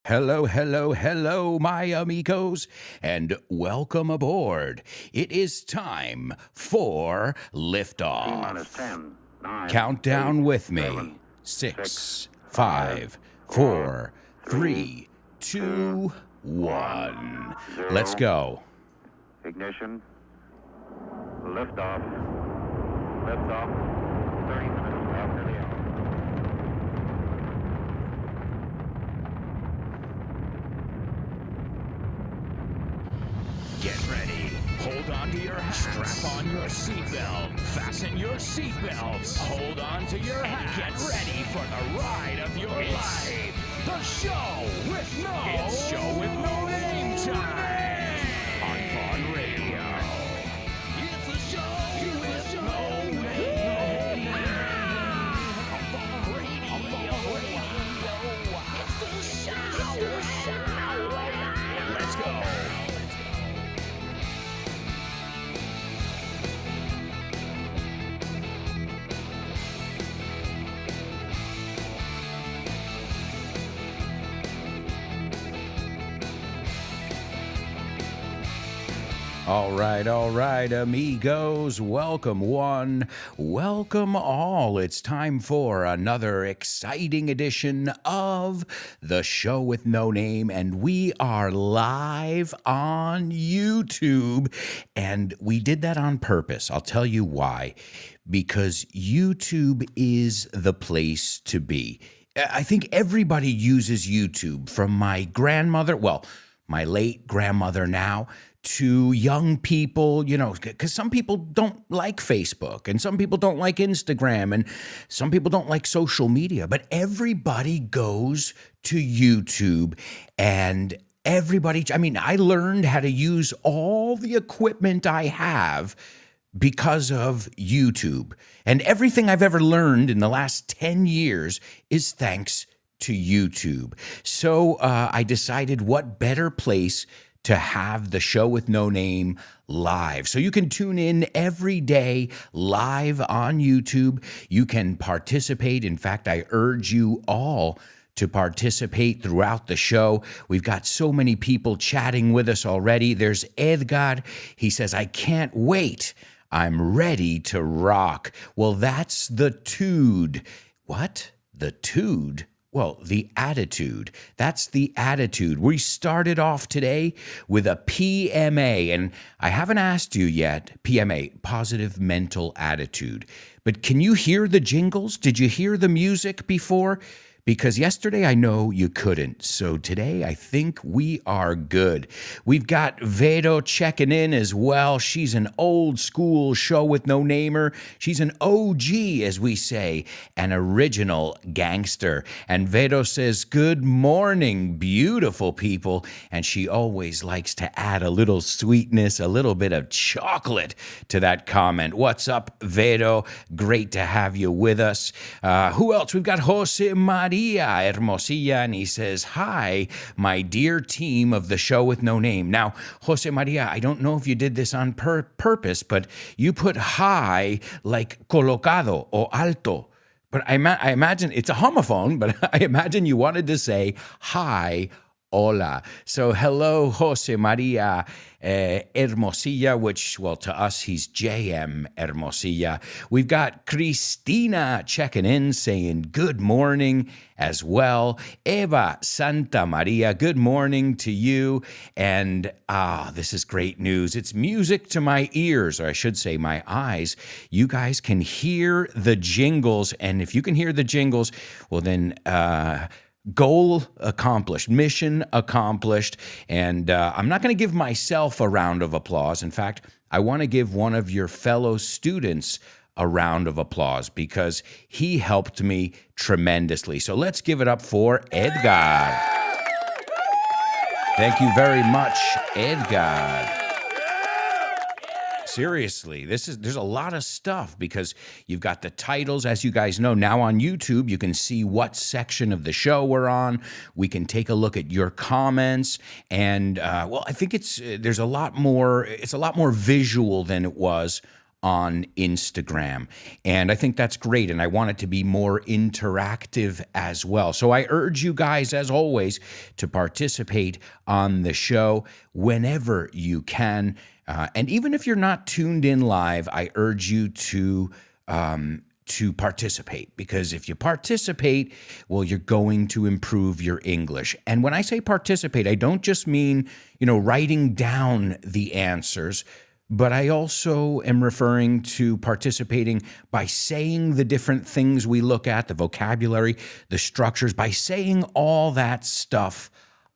Hello, hello, hello, my amigos, and welcome aboard. It is time for T-minus liftoff. 10, 9, Count down 8, with 7, me. 6, 6, 5, 5, 4, 4, 3, 3, 2, 2, 1, 1. Let's 0. go. Ignition. Liftoff. Liftoff. 30 minutes after the hour. Get ready. Hold on to your hats. Strap on your seatbelt. Fasten your seatbelts. Hold on to your hats. And get ready for the ride of your life. The show with no name time. On Fawn Radio. It's the show with no name. On Fawn Radio. It's the show. Let's go. All right, amigos. Welcome one, welcome all. It's time for another exciting edition of The Show with No Name, and we are live on YouTube. And we did that on purpose. I'll tell you why. Because YouTube is the place to be. I think everybody uses YouTube, from my grandmother, well, my late grandmother now, to young people, because some people don't like Facebook and some people don't like Instagram and some people don't like social media, but everybody goes to YouTube and I learned how to use all the equipment I have because of YouTube. And everything I've ever learned in the last 10 years is thanks to YouTube. So I decided what better place to have the Show with No Name live. So you can tune in every day live on YouTube. You can participate. In fact, I urge you all to participate throughout the show. We've got so many people chatting with us already. There's Edgar. He says, I can't wait. I'm ready to rock. Well, that's the tude. What? The tude? Well, the attitude. That's the attitude. We started off today with a PMA, and I haven't asked you yet, PMA, positive mental attitude. But can you hear the jingles? Did you hear the music before? Because yesterday I know you couldn't. So today I think we are good. We've got Vero checking in as well. She's an old school Show with No Namer. She's an OG, as we say, an original gangster. And Vero says, good morning, beautiful people. And she always likes to add a little sweetness, a little bit of chocolate to that comment. What's up, Vero? Great to have you with us. Who else? We've got Jose Maria Hermosilla, and he says, hi, my dear team of the Show with No Name. Now, Jose Maria, I don't know if you did this on purpose, but you put hi like colocado or alto. But I imagine it's a homophone, but I imagine you wanted to say hi, hola. So hello, Jose Maria Hermosilla, which, well, to us, he's JM Hermosilla. We've got Cristina checking in, saying good morning as well. Eva Santa Maria, good morning to you. And this is great news. It's music to my ears, or I should say my eyes. You guys can hear the jingles. And if you can hear the jingles, well, then goal accomplished, mission accomplished. And I'm not going to give myself a round of applause. In fact, I want to give one of your fellow students a round of applause because he helped me tremendously. So let's give it up for Edgar. Thank you very much, Edgar. Seriously, there's a lot of stuff because you've got the titles, as you guys know. Now on YouTube, you can see what section of the show we're on. We can take a look at your comments, and I think it's a lot more visual than it was on Instagram. And I think that's great. And I want it to be more interactive as well. So I urge you guys, as always, to participate on the show whenever you can. And even if you're not tuned in live, I urge you to participate, because if you participate, well, you're going to improve your English. And when I say participate, I don't just mean, writing down the answers, but I also am referring to participating by saying the different things we look at, the vocabulary, the structures, by saying all that stuff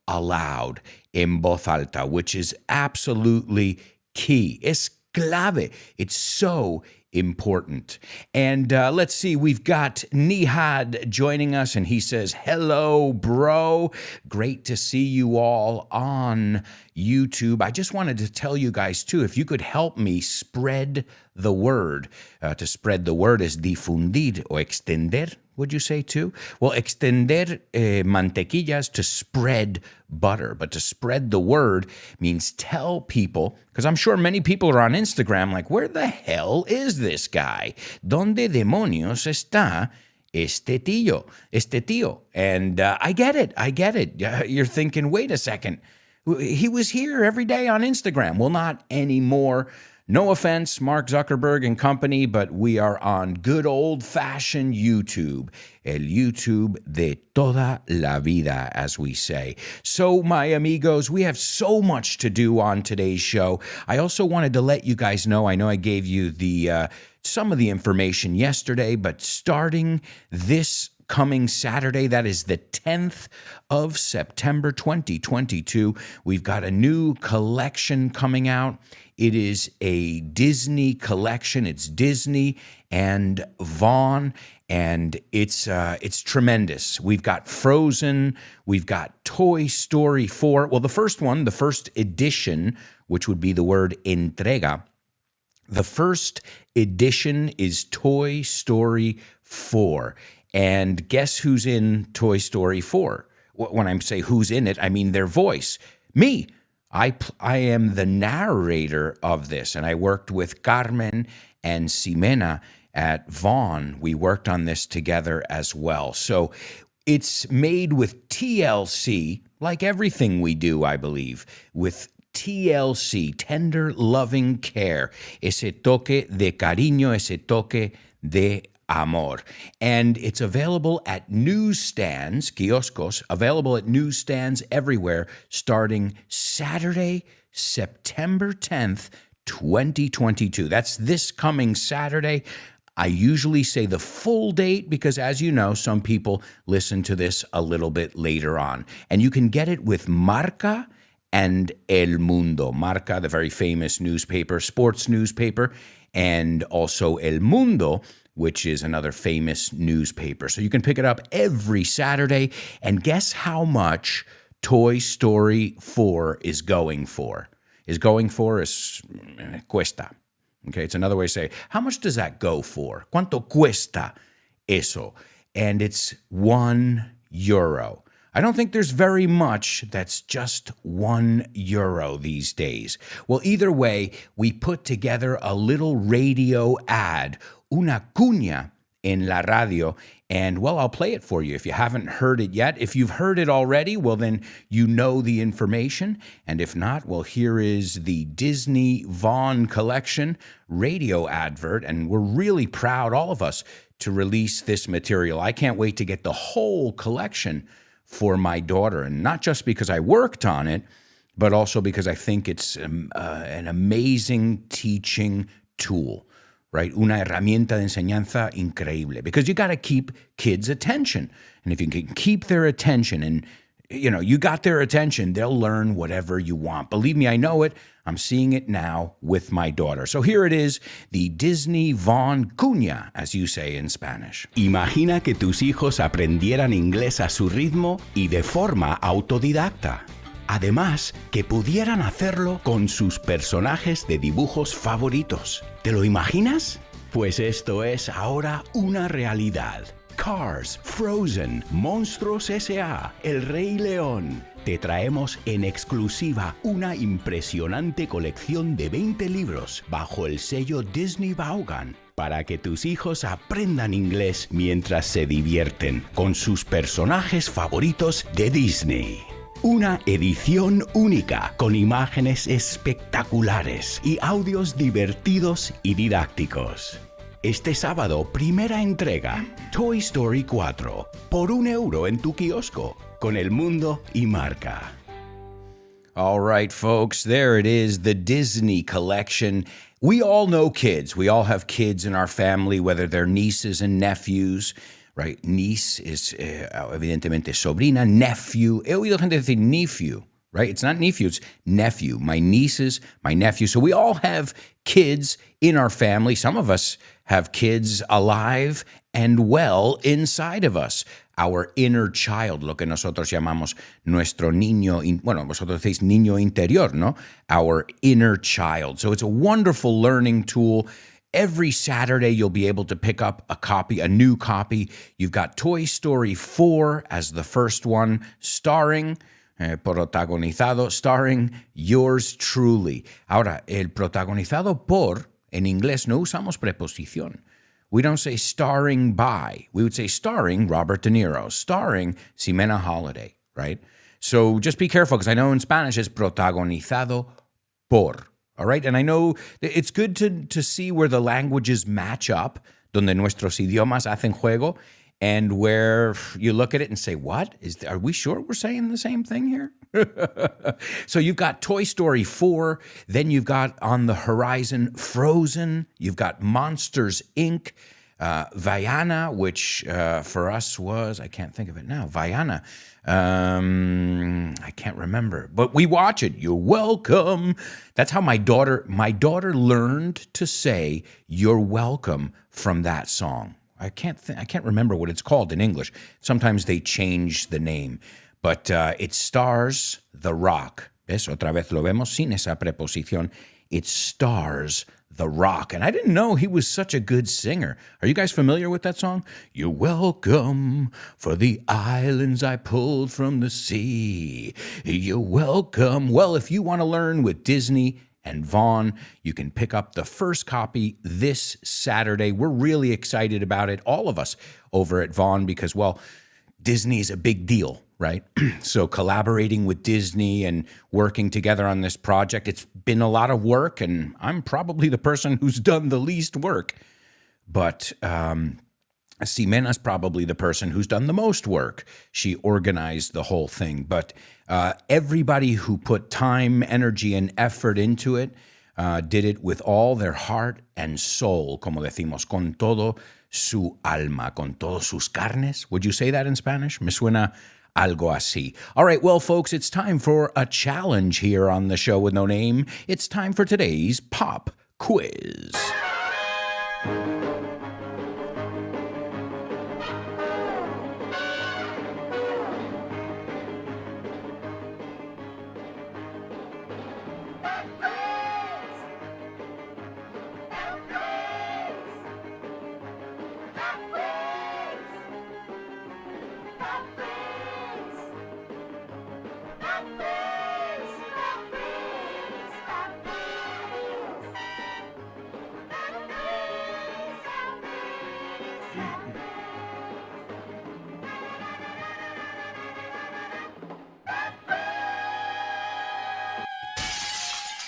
aloud, en voz alta, which is absolutely key. Es clave. It's so important. And let's see, we've got Nihad joining us, and he says, hello, bro. Great to see you all on YouTube. I just wanted to tell you guys, too, if you could help me spread the word. To spread the word is difundir o extender, would you say, too? Well, extender mantequillas, to spread butter. But to spread the word means tell people, because I'm sure many people are on Instagram like, where the hell is this guy? ¿Dónde demonios está este tío? And I get it. You're thinking, wait a second. He was here every day on Instagram. Well, not anymore. No offense, Mark Zuckerberg and company, but we are on good old-fashioned YouTube, el YouTube de toda la vida, as we say. So, my amigos, we have so much to do on today's show. I also wanted to let you guys know, I know I gave you some of the information yesterday, but starting this coming Saturday, that is the 10th of September 2022, we've got a new collection coming out. It is a Disney collection. It's Disney and Vaughn, and it's tremendous. We've got Frozen. We've got Toy Story 4. Well, the first edition, which would be the word entrega, the first edition is Toy Story 4. And guess who's in Toy Story 4? When I say who's in it, I mean their voice. Me. I am the narrator of this, and I worked with Carmen and Ximena at Vaughn. We worked on this together as well. So it's made with TLC, like everything we do, I believe, with TLC, tender, loving care, ese toque de cariño, ese toque de amor. And it's available at newsstands, kioscos, available at newsstands everywhere starting Saturday, September 10th, 2022. That's this coming Saturday. I usually say the full date because, as you know, some people listen to this a little bit later on. And you can get it with Marca and El Mundo. Marca, the very famous newspaper, sports newspaper, and also El Mundo, which is another famous newspaper. So you can pick it up every Saturday. And guess how much Toy Story 4 is going for? Cuesta. Okay, it's another way to say, how much does that go for? ¿Cuánto cuesta eso? And it's €1. I don't think there's very much that's just €1 these days. Well, either way, we put together a little radio ad, una cuña en la radio, and, well, I'll play it for you if you haven't heard it yet. If you've heard it already, well, then you know the information, and if not, well, here is the Disney Vaughn Collection radio advert, and we're really proud, all of us, to release this material. I can't wait to get the whole collection for my daughter, and not just because I worked on it, but also because I think it's an amazing teaching tool, right? Una herramienta de enseñanza increíble, because you got to keep kids' attention. And if you can keep their attention and, you got their attention, they'll learn whatever you want. Believe me, I know it. I'm seeing it now with my daughter. So here it is, the Disney Vaughn Cuña, as you say in Spanish. Imagina que tus hijos aprendieran inglés a su ritmo y de forma autodidacta. Además, que pudieran hacerlo con sus personajes de dibujos favoritos. ¿Te lo imaginas? Pues esto es ahora una realidad. Cars, Frozen, Monstruos S.A., El Rey León. Te traemos en exclusiva una impresionante colección de 20 libros bajo el sello Disney Vaughan para que tus hijos aprendan inglés mientras se divierten con sus personajes favoritos de Disney. Una edición única con imágenes espectaculares y audios divertidos y didácticos. Este sábado, primera entrega, Toy Story 4, por €1 en tu kiosco, con El Mundo y Marca. All right, folks, there it is, the Disney collection. We all know kids. We all have kids in our family, whether they're nieces and nephews, right? Niece is evidentemente sobrina, nephew. He oído gente decir nephew, right? It's not nephew, it's nephew. My nieces, my nephew. So we all have kids in our family. Some of us have kids alive and well inside of us. Our inner child, lo que nosotros llamamos nuestro niño, bueno, vosotros decís niño interior, ¿no? Our inner child. So it's a wonderful learning tool. Every Saturday, you'll be able to pick up a copy, a new copy. You've got Toy Story 4 as the first one, starring yours truly. Ahora, el protagonizado por, en inglés no usamos preposición. We don't say starring by. We would say starring Robert De Niro, starring Ximena Holiday, right? So just be careful, because I know in Spanish it's protagonizado por, all right? And I know it's good to see where the languages match up, donde nuestros idiomas hacen juego, and where you look at it and say, what? Are we sure we're saying the same thing here? So you've got Toy Story 4, then you've got on the horizon Frozen, you've got Monsters, Inc., Vaiana, which for us was, I can't think of it now, Vaiana. I can't remember, but we watch it. You're welcome. That's how my daughter learned to say you're welcome from that song. I can't remember what it's called in English. Sometimes they change the name, but it stars The Rock. ¿Ves? Otra vez lo vemos sin esa preposición. It stars The Rock. And I didn't know he was such a good singer. Are you guys familiar with that song? You're welcome for the islands I pulled from the sea. You're welcome. Well, if you want to learn with Disney and Vaughn, you can pick up the first copy this Saturday. We're really excited about it, all of us over at Vaughn, because, well, Disney is a big deal, right? So collaborating with Disney and working together on this project, it's been a lot of work, and I'm probably the person who's done the least work. But Ximena's probably the person who's done the most work. She organized the whole thing. But everybody who put time, energy, and effort into it did it with all their heart and soul, como decimos, con todo su alma, con todas sus carnes. Would you say that in Spanish? Me suena algo así. All right, well, folks, it's time for a challenge here on the show with no name. It's time for today's pop quiz.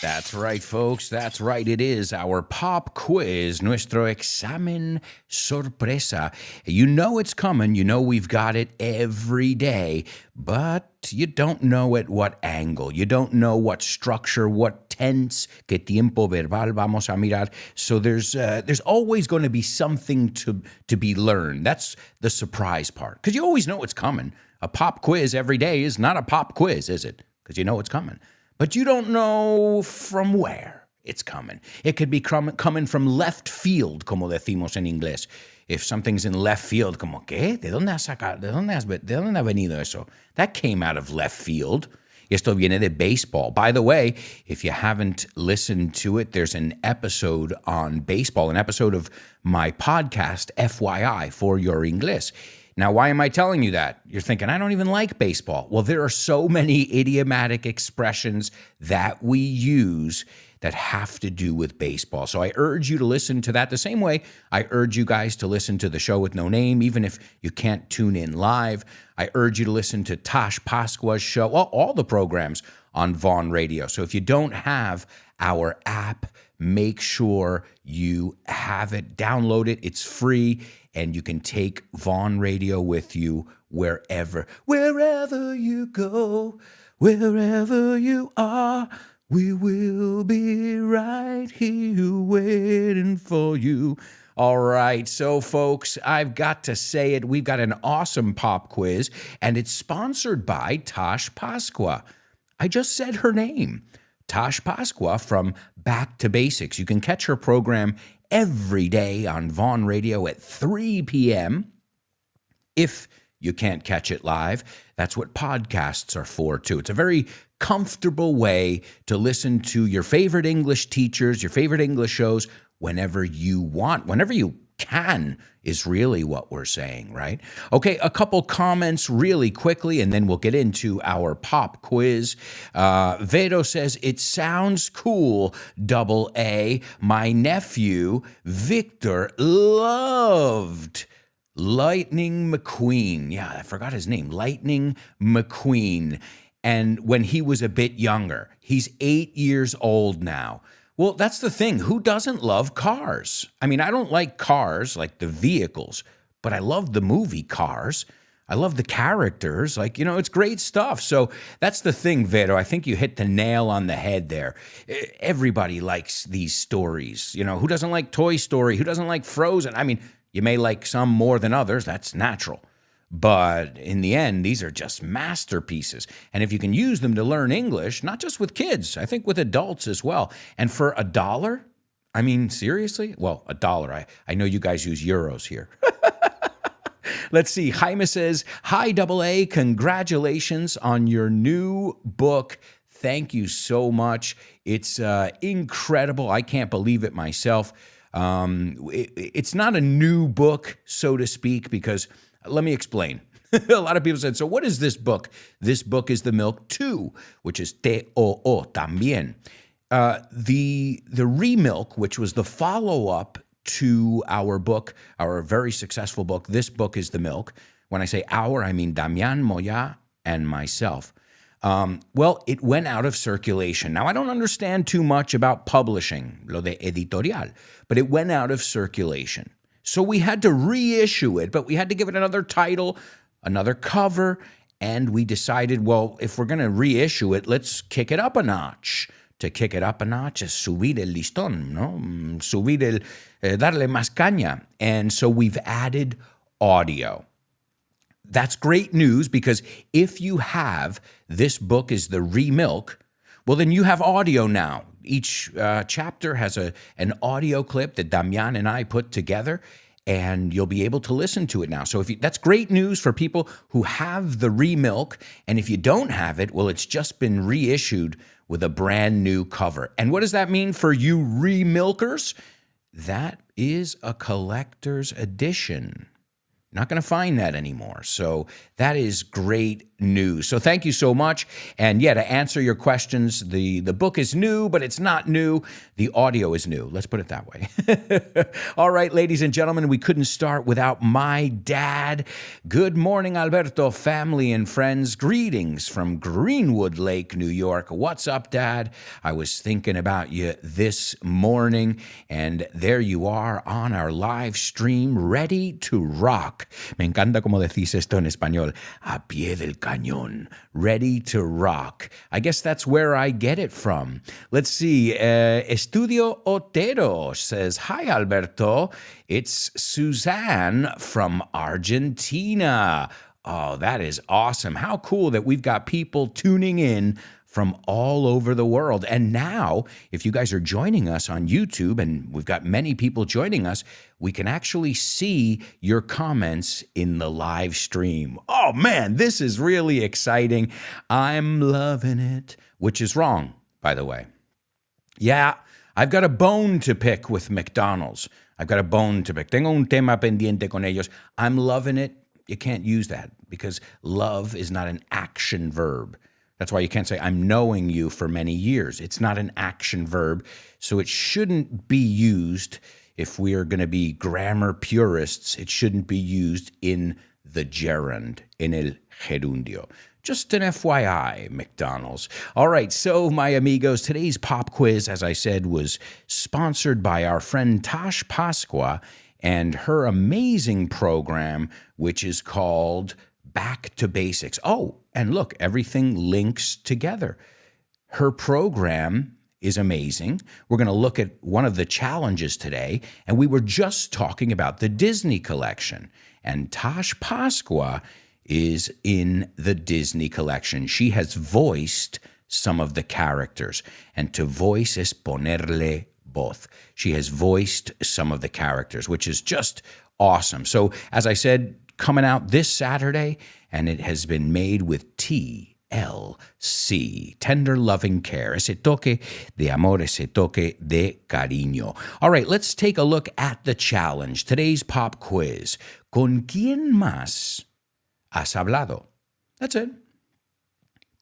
That's right, folks. That's right. It is our pop quiz, nuestro examen sorpresa. You know it's coming. You know we've got it every day, but you don't know at what angle. You don't know what structure, what tense, qué tiempo verbal vamos a mirar. So there's always going to be something to be learned. That's the surprise part, because you always know it's coming. A pop quiz every day is not a pop quiz, is it? Because you know it's coming. But you don't know from where it's coming. It could be coming from left field, como decimos en inglés. If something's in left field, como, ¿qué? ¿De dónde ha venido eso? That came out of left field. esto viene de baseball. By the way, if you haven't listened to it, there's an episode on baseball, an episode of my podcast, FYI, for your English. Now, why am I telling you that? You're thinking, I don't even like baseball. Well, there are so many idiomatic expressions that we use that have to do with baseball. So I urge you to listen to that the same way I urge you guys to listen to the show with no name, even if you can't tune in live. I urge you to listen to Tosh Pasqua's show, well, all the programs on Vaughn Radio. So if you don't have our app, make sure you have it, download it. It's free, and you can take Vaughn Radio with you wherever you go, wherever you are. We will be right here waiting for you. All right, so folks, I've got to say it. We've got an awesome pop quiz, and it's sponsored by Tosh Pasqua. I just said her name, Tosh Pasqua from Back to Basics. You can catch her program every day on Vaughn Radio at 3 p.m. If you can't catch it live, that's what podcasts are for, too. It's a very comfortable way to listen to your favorite English teachers, your favorite English shows, whenever you want, whenever you can, is really what we're saying, right? Okay, a couple comments really quickly, and then we'll get into our pop quiz. Vero says, it sounds cool, double A. My nephew, Victor, loved Lightning McQueen. Yeah, I forgot his name. Lightning McQueen. And when he was a bit younger, he's 8 years old now. Well, that's the thing. Who doesn't love cars? I mean, I don't like cars, like the vehicles, but I love the movie Cars. I love the characters. Like, it's great stuff. So that's the thing, Vero. I think you hit the nail on the head there. Everybody likes these stories. Who doesn't like Toy Story? Who doesn't like Frozen? I mean, you may like some more than others. That's natural. But in the end, these are just masterpieces. And if you can use them to learn English, not just with kids, I think with adults as well. And for $1, I mean, seriously? Well, $1. I know you guys use euros here. Let's see. Jaime says, hi, double A. Congratulations on your new book. Thank you so much. It's incredible. I can't believe it myself. It's not a new book, so to speak, because let me explain. A lot of people said, so what is this book? This book is The Milk 2, which is T-O-O, también. The Remilk, which was the follow-up to our book, our very successful book, This Book is The Milk. When I say our, I mean Damián Moya and myself. Well, it went out of circulation. Now, I don't understand too much about publishing, lo de editorial, but it went out of circulation. So we had to reissue it, but we had to give it another title, another cover, and we decided, well, if we're going to reissue it, let's kick it up a notch. To kick it up a notch is subir el listón, ¿no? Darle más caña. And so we've added audio. That's great news, because if you have This Book is the Remilk, well, then you have audio now. Each chapter has an audio clip that Damián and I put together, and you'll be able to listen to it now. So that's great news for people who have the Remilk, and if you don't have it, well, it's just been reissued with a brand new cover. And what does that mean for you Remilkers? That is a collector's edition. Not going to find that anymore. So that is great news. So thank you so much. And yeah, to answer your questions, the book is new, but it's not new. The audio is new. Let's put it that way. All right, ladies and gentlemen, we couldn't start without my dad. Good morning, Alberto, family and friends. Greetings from Greenwood Lake, New York. What's up, Dad? I was thinking about you this morning, and there you are on our live stream, ready to rock. Me encanta como decís esto en español. A pie del cañón. Ready to rock. I guess that's where I get it from. Let's see. Estudio Otero says, hi, Alberto. It's Suzanne from Argentina. Oh, that is awesome. How cool that we've got people tuning in from all over the world. And now, if you guys are joining us on YouTube, and we've got many people joining us, we can actually see your comments in the live stream. Oh man, this is really exciting. I'm loving it, which is wrong, by the way. Yeah, I've got a bone to pick with McDonald's. I've got a bone to pick. Tengo un tema pendiente con ellos. I'm loving it. You can't use that because love is not an action verb. That's why you can't say, I'm knowing you for many years. It's not an action verb, so it shouldn't be used. If we are going to be grammar purists, it shouldn't be used in the gerund, en el gerundio. Just an FYI, McDonald's. All right, so my amigos, today's pop quiz, as I said, was sponsored by our friend Tash Pasqua and her amazing program, which is called Back to Basics. Oh, and look, everything links together. Her program is amazing. We're going to look at one of the challenges today, and we were just talking about the Disney collection. And Tash Pasqua is in the Disney collection. She has voiced some of the characters, and to voice es ponerle voz. She has voiced some of the characters, which is just awesome. So, as I said, coming out this Saturday, and it has been made with TLC, Tender Loving Care, ese toque de amor, ese toque de cariño. All right, let's take a look at the challenge. Today's pop quiz. ¿Con quién más has hablado? That's it.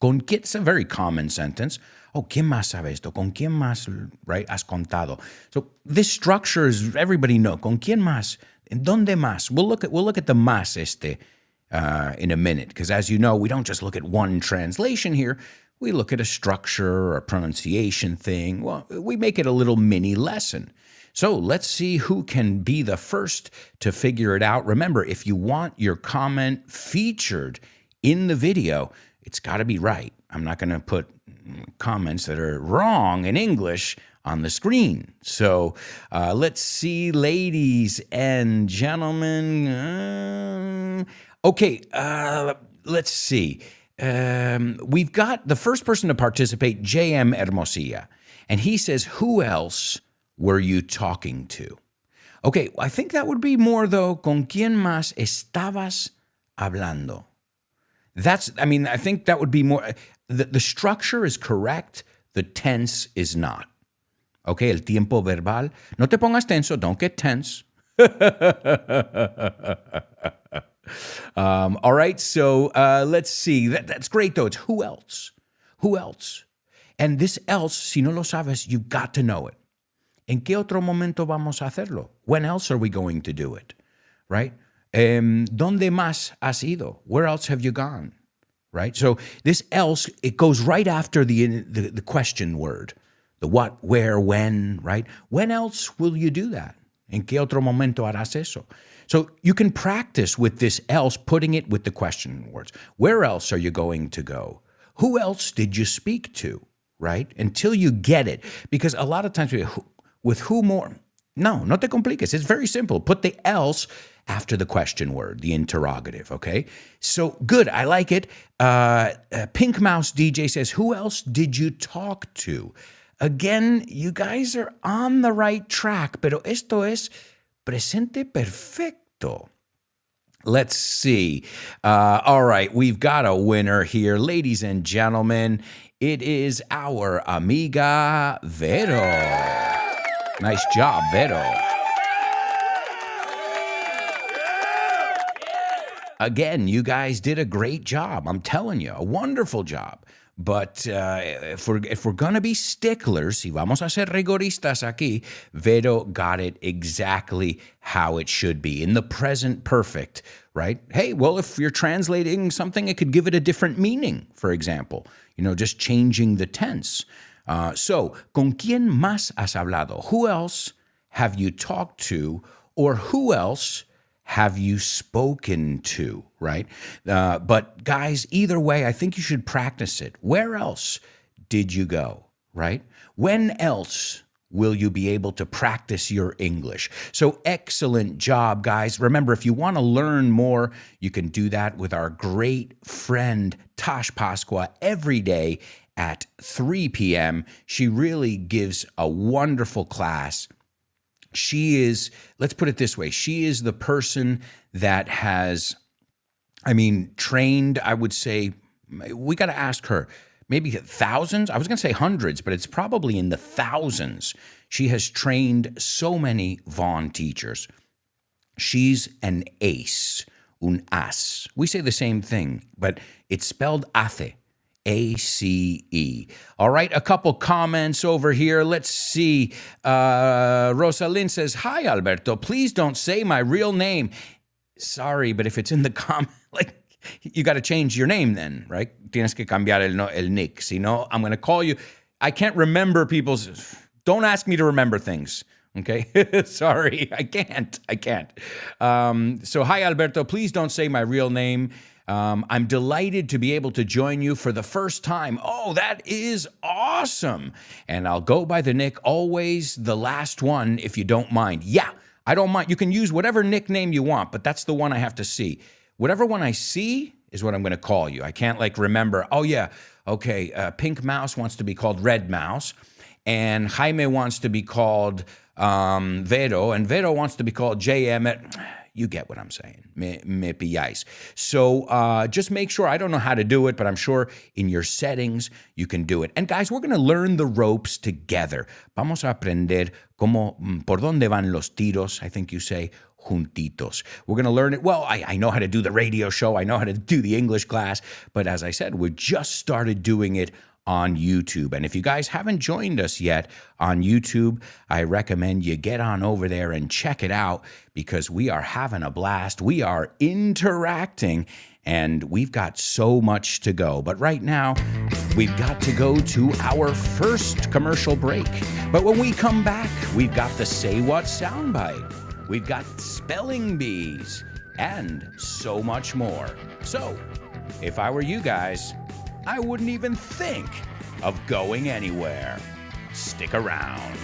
¿Con quién? It's a very common sentence. Oh, ¿quién más sabe esto? ¿Con quién más, right? Has contado. So this structure is, everybody know. ¿Con quién más? ¿En dónde más? We'll look at the más in a minute, because as you know, we don't just look at one translation here. We look at a structure or a pronunciation thing. Well, we make it a little mini lesson. So let's see who can be the first to figure it out. Remember, if you want your comment featured in the video, it's got to be right. I'm not going to put comments that are wrong in English on the screen. So let's see, ladies and gentlemen. Okay, let's see. We've got the first person to participate, J.M. Hermosilla. And he says, who else were you talking to? Okay, I think that would be more, though, ¿con quién más estabas hablando? I think that would be more. The structure is correct. The tense is not. Okay, el tiempo verbal. No te pongas tenso. Don't get tense. All right, so let's see. That's great, though. It's who else? Who else? And this else, si no lo sabes, you've got to know it. ¿En qué otro momento vamos a hacerlo? When else are we going to do it? Right? ¿Dónde más has ido? Where else have you gone? Right? So this else, it goes right after the question word. The what, where, when, right? When else will you do that? ¿En qué otro momento harás eso? So you can practice with this else, putting it with the question words. Where else are you going to go? Who else did you speak to? Right? Until you get it. Because a lot of times, with who more? No te compliques. It's very simple. Put the else after the question word, the interrogative, okay? So good, I like it. Pink Mouse DJ says, who else did you talk to? Again, you guys are on the right track, pero esto es presente perfecto. Let's see. All right, we've got a winner here. Ladies and gentlemen, it is our amiga Vero. Nice job, Vero. Again, you guys did a great job. I'm telling you, a wonderful job. But if we're going to be sticklers, si vamos a ser rigoristas aquí, Vero got it exactly how it should be, in the present perfect, right? Hey, well, if you're translating something, it could give it a different meaning, for example, just changing the tense. So, ¿con quién más has hablado? Who else have you talked to, or who else have you spoken to, right? But guys, either way, I think you should practice it. Where else did you go, right? When else will you be able to practice your English? So excellent job, guys. Remember, if you want to learn more, you can do that with our great friend, Tash Pasqua, every day at 3 p.m. She really gives a wonderful class. She is, let's put it this way, she is the person that has, trained, I would say, we got to ask her, maybe thousands? I was going to say hundreds, but it's probably in the thousands. She has trained so many Vaughn teachers. She's an ace, un as. We say the same thing, but it's spelled ace. A-C-E. All right, a couple comments over here. Let's see. Rosalind says, "Hi, Alberto. Please don't say my real name." Sorry, but if it's in the comment, you got to change your name then, right? Tienes que cambiar el nick. Si no, I'm going to call you. I can't remember people's. Don't ask me to remember things. Okay? Sorry, I can't. So, hi, Alberto. Please don't say my real name. I'm delighted to be able to join you for the first time. Oh, that is awesome. And I'll go by the nick, always the last one, if you don't mind. Yeah, I don't mind. You can use whatever nickname you want, but that's the one I have to see. Whatever one I see is what I'm going to call you. I can't remember, oh yeah, okay, Pink Mouse wants to be called Red Mouse, and Jaime wants to be called Vero, and Vero wants to be called JM. You get what I'm saying. Me pilláis. So just make sure, I don't know how to do it, but I'm sure in your settings you can do it. And guys, we're going to learn the ropes together. Vamos a aprender por dónde van los tiros, I think you say, juntitos. We're going to learn it. Well, I know how to do the radio show. I know how to do the English class. But as I said, we just started doing it on YouTube. And if you guys haven't joined us yet on YouTube, I recommend you get on over there and check it out, because we are having a blast. We are interacting, and we've got so much to go. But right now, we've got to go to our first commercial break. But when we come back, we've got the Say What soundbite. We've got spelling bees and so much more. So, if I were you guys, I wouldn't even think of going anywhere. Stick around.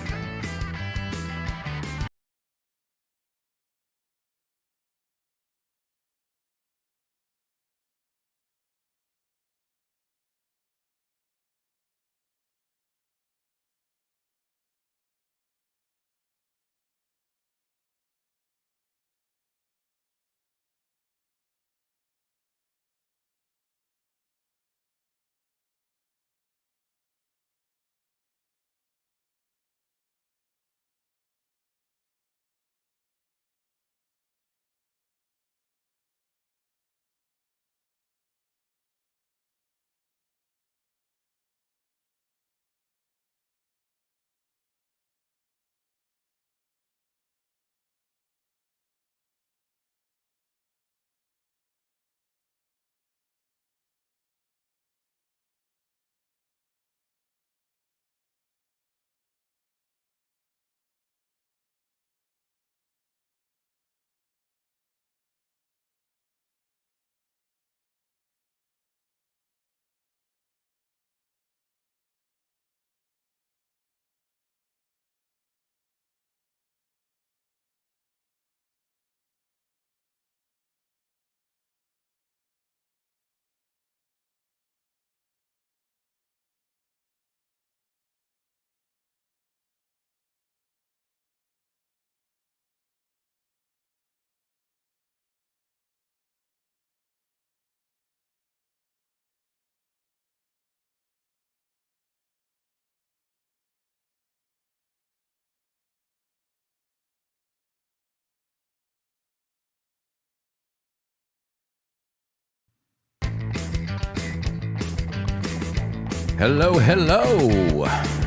Hello.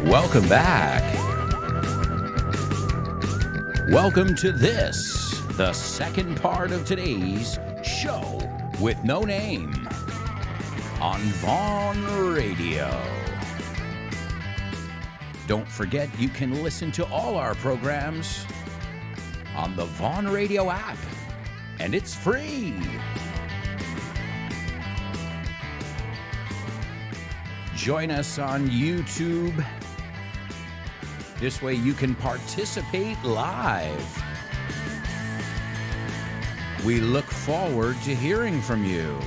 Welcome back. Welcome to this, the second part of today's show with no name on Vaughn Radio. Don't forget, you can listen to all our programs on the Vaughn Radio app, and it's free. Join us on YouTube. This way you can participate live. We look forward to hearing from you.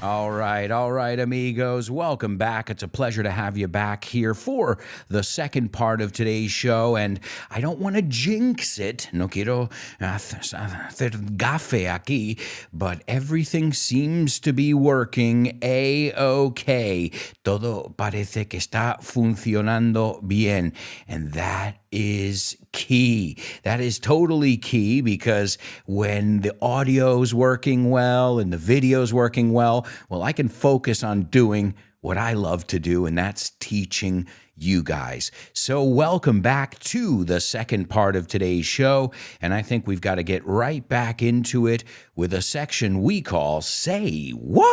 All right, amigos. Welcome back. It's a pleasure to have you back here for the second part of today's show. And I don't want to jinx it. No quiero hacer gafe aquí, but everything seems to be working A-OK. Todo parece que está funcionando bien. And that is key. That is totally key, because when the audio's working well and the video's working well, I can focus on doing what I love to do, and that's teaching you guys. So welcome back to the second part of today's show, and I think we've got to get right back into it with a section we call Say What?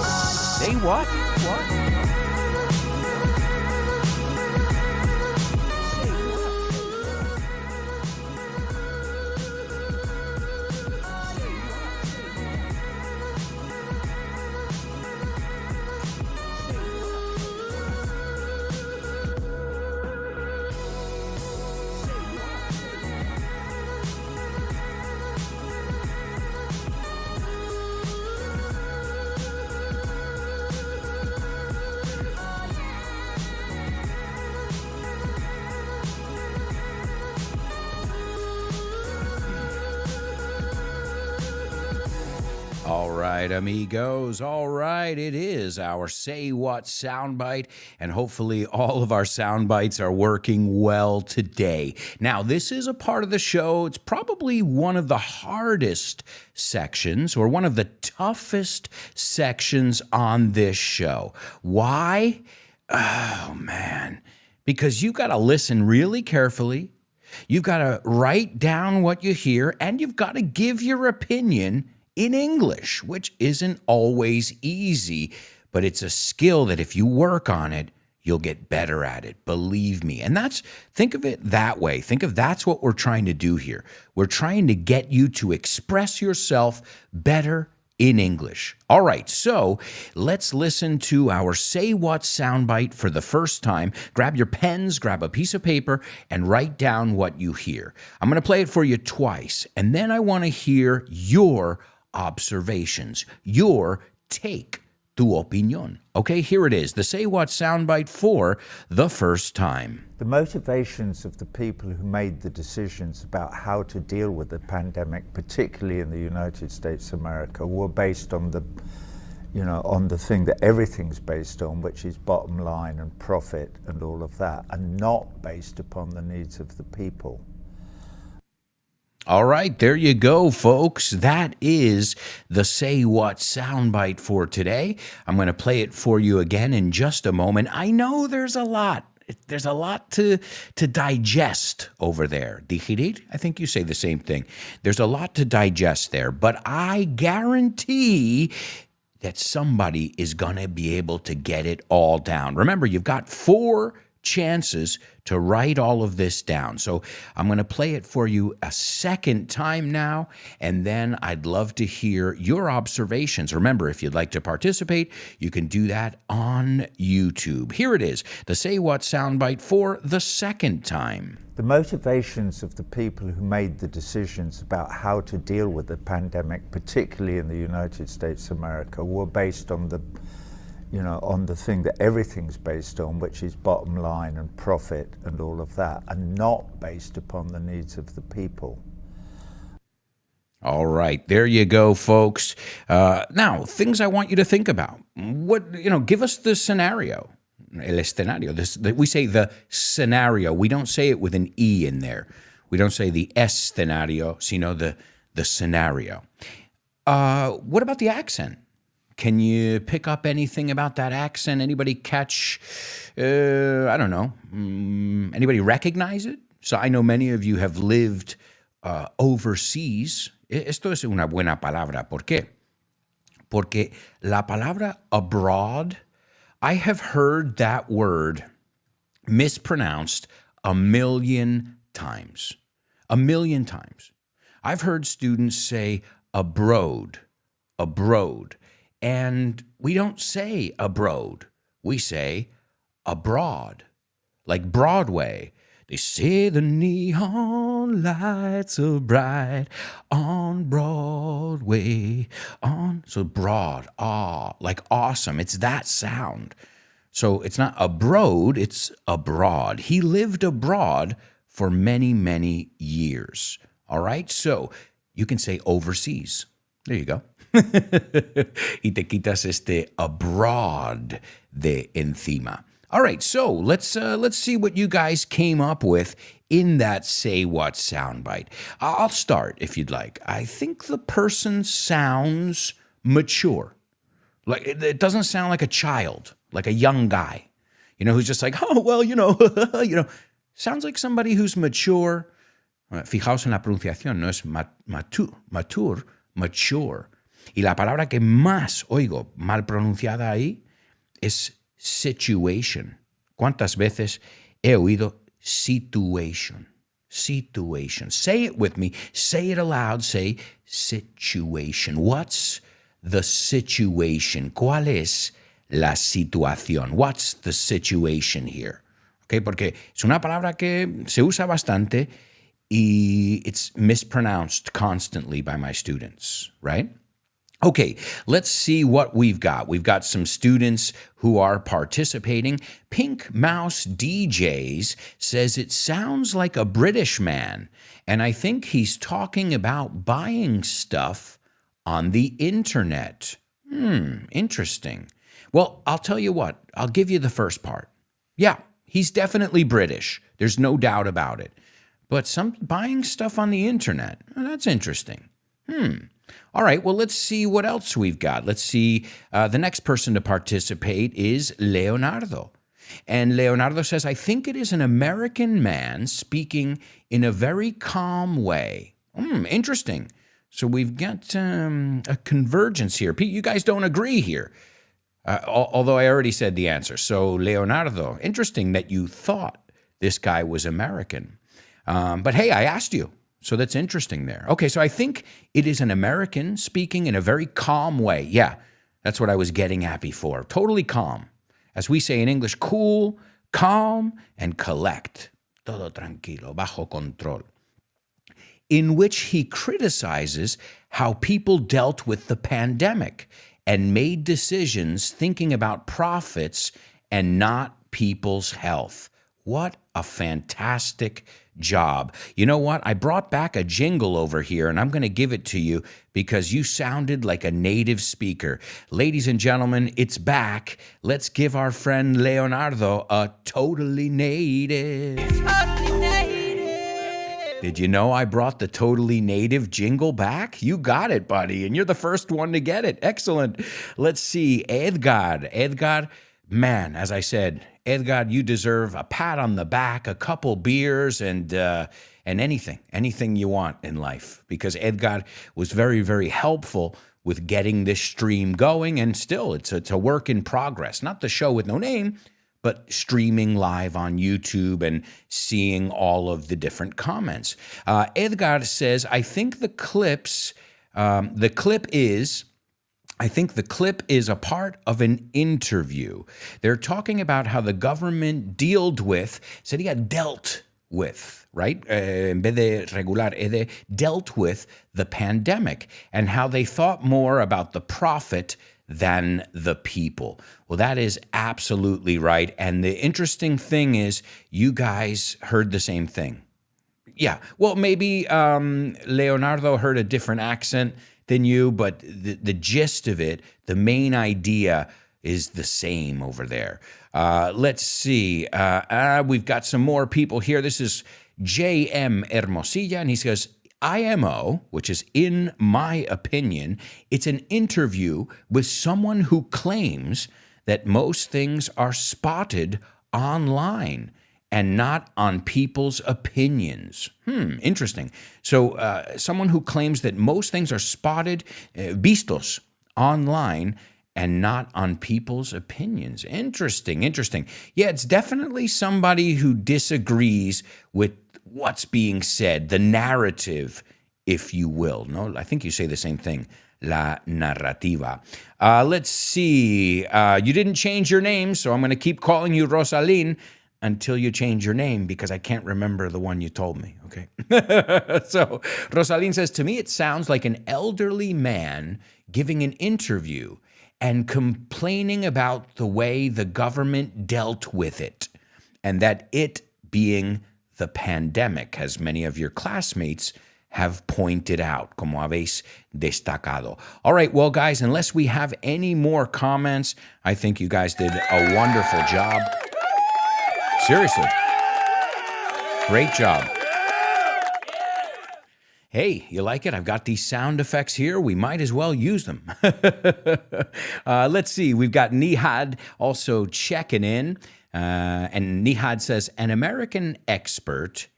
Say what? What? All right, amigos. All right, it is our Say What soundbite, and hopefully all of our soundbites are working well today. Now, this is a part of the show. It's probably one of the hardest sections, or one of the toughest sections on this show. Why? Oh, man. Because you've got to listen really carefully. You've got to write down what you hear, and you've got to give your opinion in English, which isn't always easy, but it's a skill that if you work on it, you'll get better at it. Believe me. And think of it that way. That's what we're trying to do here. We're trying to get you to express yourself better in English. All right, so let's listen to our Say What soundbite for the first time. Grab your pens, grab a piece of paper, and write down what you hear. I'm going to play it for you twice, and then I want to hear your observations, your take, tu opinión. Okay, here it is, the Say What soundbite for the first time. The motivations of the people who made the decisions about how to deal with the pandemic, particularly in the United States of America, were based on the thing that everything's based on, which is bottom line and profit and all of that, and not based upon the needs of the people. All right, there you go, folks. That is the Say What soundbite for today. I'm going to play it for you again in just a moment. I know there's a lot to digest over there. Digerir? I think you say the same thing. There's a lot to digest there, but I guarantee that somebody is going to be able to get it all down. Remember, you've got 4 chances to write all of this down. So I'm going to play it for you a second time now, and then I'd love to hear your observations. Remember, if you'd like to participate, you can do that on YouTube. Here it is, the Say What soundbite for the second time. The motivations of the people who made the decisions about how to deal with the pandemic, particularly in the United States of America, were based on the thing that everything's based on, which is bottom line and profit and all of that, and not based upon the needs of the people. All right, there you go, folks. Now, things I want you to think about. Give us the scenario. El escenario. We say the scenario. We don't say it with an E in there. We don't say the escenario, sino the scenario. What about the accent? Can you pick up anything about that accent? Anybody catch, I don't know, anybody recognize it? So I know many of you have lived overseas. Esto es una buena palabra. ¿Por qué? Porque la palabra abroad, I have heard that word mispronounced a million times. A million times. I've heard students say abroad. And we don't say abroad. We say abroad, like Broadway. They say the neon lights are bright on Broadway. So broad, like awesome. It's that sound. So it's not abroad, it's abroad. He lived abroad for many, many years. All right? So you can say overseas. There you go. Y te quitas abroad de encima. All right, so let's see what you guys came up with in that Say What soundbite. I'll start if you'd like. I think the person sounds mature. Like it doesn't sound like a child, like a young guy, who's just like, oh, well, sounds like somebody who's mature. Fijaos en la pronunciación, no es mature, mature. Y la palabra que más oigo mal pronunciada ahí es situation. ¿Cuántas veces he oído situation? Situation. Say it with me. Say it aloud. Say situation. What's the situation? ¿Cuál es la situación? What's the situation here? Okay, porque es una palabra que se usa bastante y it's mispronounced constantly by my students, right? Okay, let's see what we've got. We've got some students who are participating. Pink Mouse DJs says it sounds like a British man, and I think he's talking about buying stuff on the internet. Interesting. Well, I'll tell you what. I'll give you the first part. Yeah, he's definitely British. There's no doubt about it. But some buying stuff on the internet, that's interesting. All right, well, let's see what else we've got. Let's see. The next person to participate is Leonardo. And Leonardo says, I think it is an American man speaking in a very calm way. Interesting. So we've got a convergence here. Pete, you guys don't agree here, although I already said the answer. So Leonardo, interesting that you thought this guy was American. But hey, I asked you. So that's interesting there. Okay, so I think it is an American speaking in a very calm way. Yeah, that's what I was getting at before. Totally calm. As we say in English, cool, calm, and collect. Todo tranquilo, bajo control. In which he criticizes how people dealt with the pandemic and made decisions thinking about profits and not people's health. What a fantastic job. You know what? I brought back a jingle over here, and I'm going to give it to you because you sounded like a native speaker. Ladies and gentlemen, it's back. Let's give our friend Leonardo a totally native. Did you know I brought the totally native jingle back? You got it, buddy, and you're the first one to get it. Excellent. Let's see. Edgar, man, as I said, Edgar, you deserve a pat on the back, a couple beers, and anything you want in life, because Edgar was very, very helpful with getting this stream going, and still, it's a work in progress. Not the show with no name, but streaming live on YouTube and seeing all of the different comments. Edgar says, I think the clip is a part of an interview. They're talking about how the government dealt with, right? En vez de regular, dealt with the pandemic and how they thought more about the profit than the people. Well, that is absolutely right. And the interesting thing is you guys heard the same thing. Yeah, well, maybe Leonardo heard a different accent than you, but the gist of it, the main idea is the same over there. Let's see. We've got some more people here. This is J.M. Hermosilla, and he says, IMO, which is in my opinion, it's an interview with someone who claims that most things are spotted online and not on people's opinions. Interesting. So someone who claims that most things are spotted, vistos, online and not on people's opinions. Interesting. Yeah, it's definitely somebody who disagrees with what's being said, the narrative, if you will. No, I think you say the same thing. La narrativa. Let's see. You didn't change your name, so I'm going to keep calling you Rosalín. until you change your name because I can't remember the one you told me, okay? So Rosalyn says, to me, it sounds like an elderly man giving an interview and complaining about the way the government dealt with it, and that it being the pandemic, as many of your classmates have pointed out, como habéis destacado. All right, well, guys, unless we have any more comments, I think you guys did a wonderful job. Seriously. Great job. Hey, you like it? I've got these sound effects here. We might as well use them. Let's see. We've got Nihad also checking in. And Nihad says, an American expert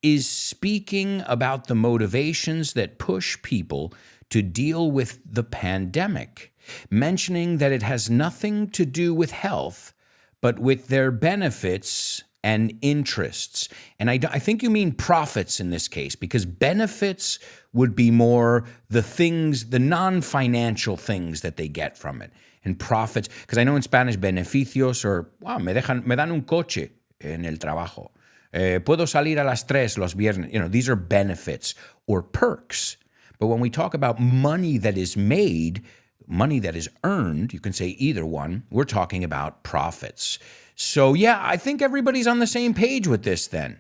is speaking about the motivations that push people to deal with the pandemic, mentioning that it has nothing to do with health, but with their benefits and interests. And I think you mean profits in this case, because benefits would be more the things, the non-financial things that they get from it. And profits, because I know in Spanish, beneficios, or, wow, me dan un coche en el trabajo. Puedo salir a las 3 los viernes. You know, these are benefits or perks. But when we talk about money that is made, money that is earned, you can say either one, we're talking about profits. So yeah, I think everybody's on the same page with this then.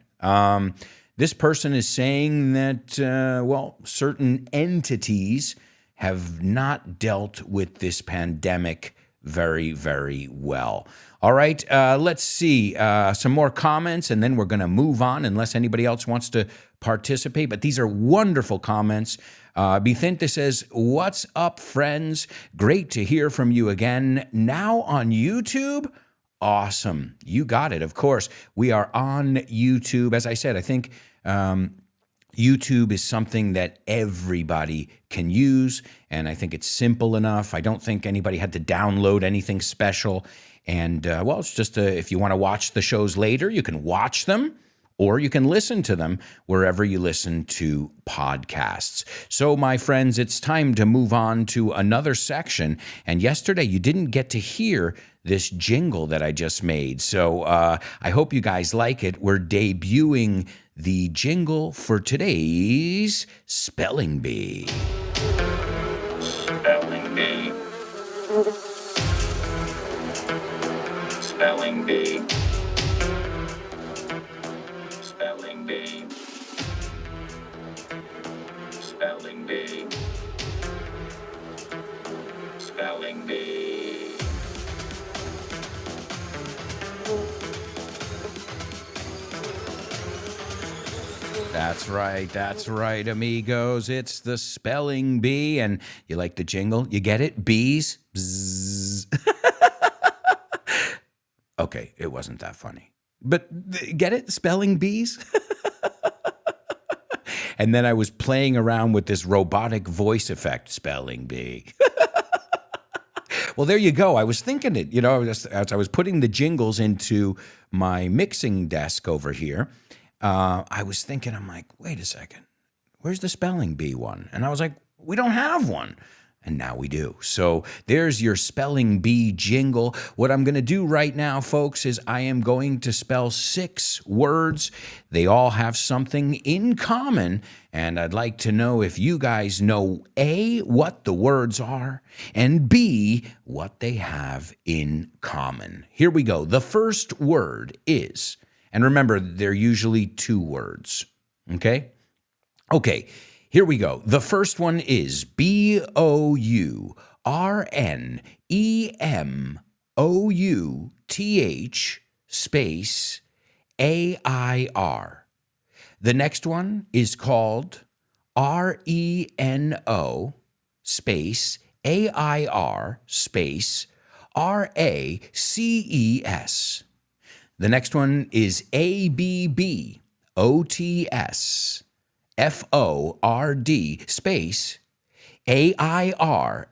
This person is saying that, certain entities have not dealt with this pandemic very, very well. All right, let's see some more comments, and then we're going to move on unless anybody else wants to participate. But these are wonderful comments. Vicente says, what's up, friends? Great to hear from you again. Now on YouTube? Awesome. You got it. Of course, we are on YouTube. As I said, I think YouTube is something that everybody can use, and I think it's simple enough. I don't think anybody had to download anything special. And, it's just if you want to watch the shows later, you can watch them, or you can listen to them wherever you listen to podcasts. So, my friends, it's time to move on to another section. And yesterday, you didn't get to hear this jingle that I just made. So I hope you guys like it. We're debuting the jingle for today's Spelling Bee. Spelling Bee. Spelling Bee. Spelling Bee. Spelling Bee. Spelling Bee. That's right, amigos. It's the Spelling Bee, and you like the jingle? You get it? Bees? Bzzz. Okay, it wasn't that funny. But get it? Spelling bees? And then I was playing around with this robotic voice effect, Spelling Bee. Well, there you go. I was thinking it, as I was putting the jingles into my mixing desk over here, I was thinking, I'm like, wait a second, where's the Spelling Bee one? And I was like, we don't have one. And now we do. So there's your Spelling Bee jingle. What I'm going to do right now, folks, is I am going to spell 6 words. They all have something in common. And I'd like to know if you guys know A, what the words are, and B, what they have in common. Here we go. The first word is, and remember, they're usually 2 words. Okay? Okay. Here we go. The first one is BOURNEMOUTH space AIR. The next one is called RENO space AIR space RACES. The next one is ABBOTS FORD space AIRSHOW.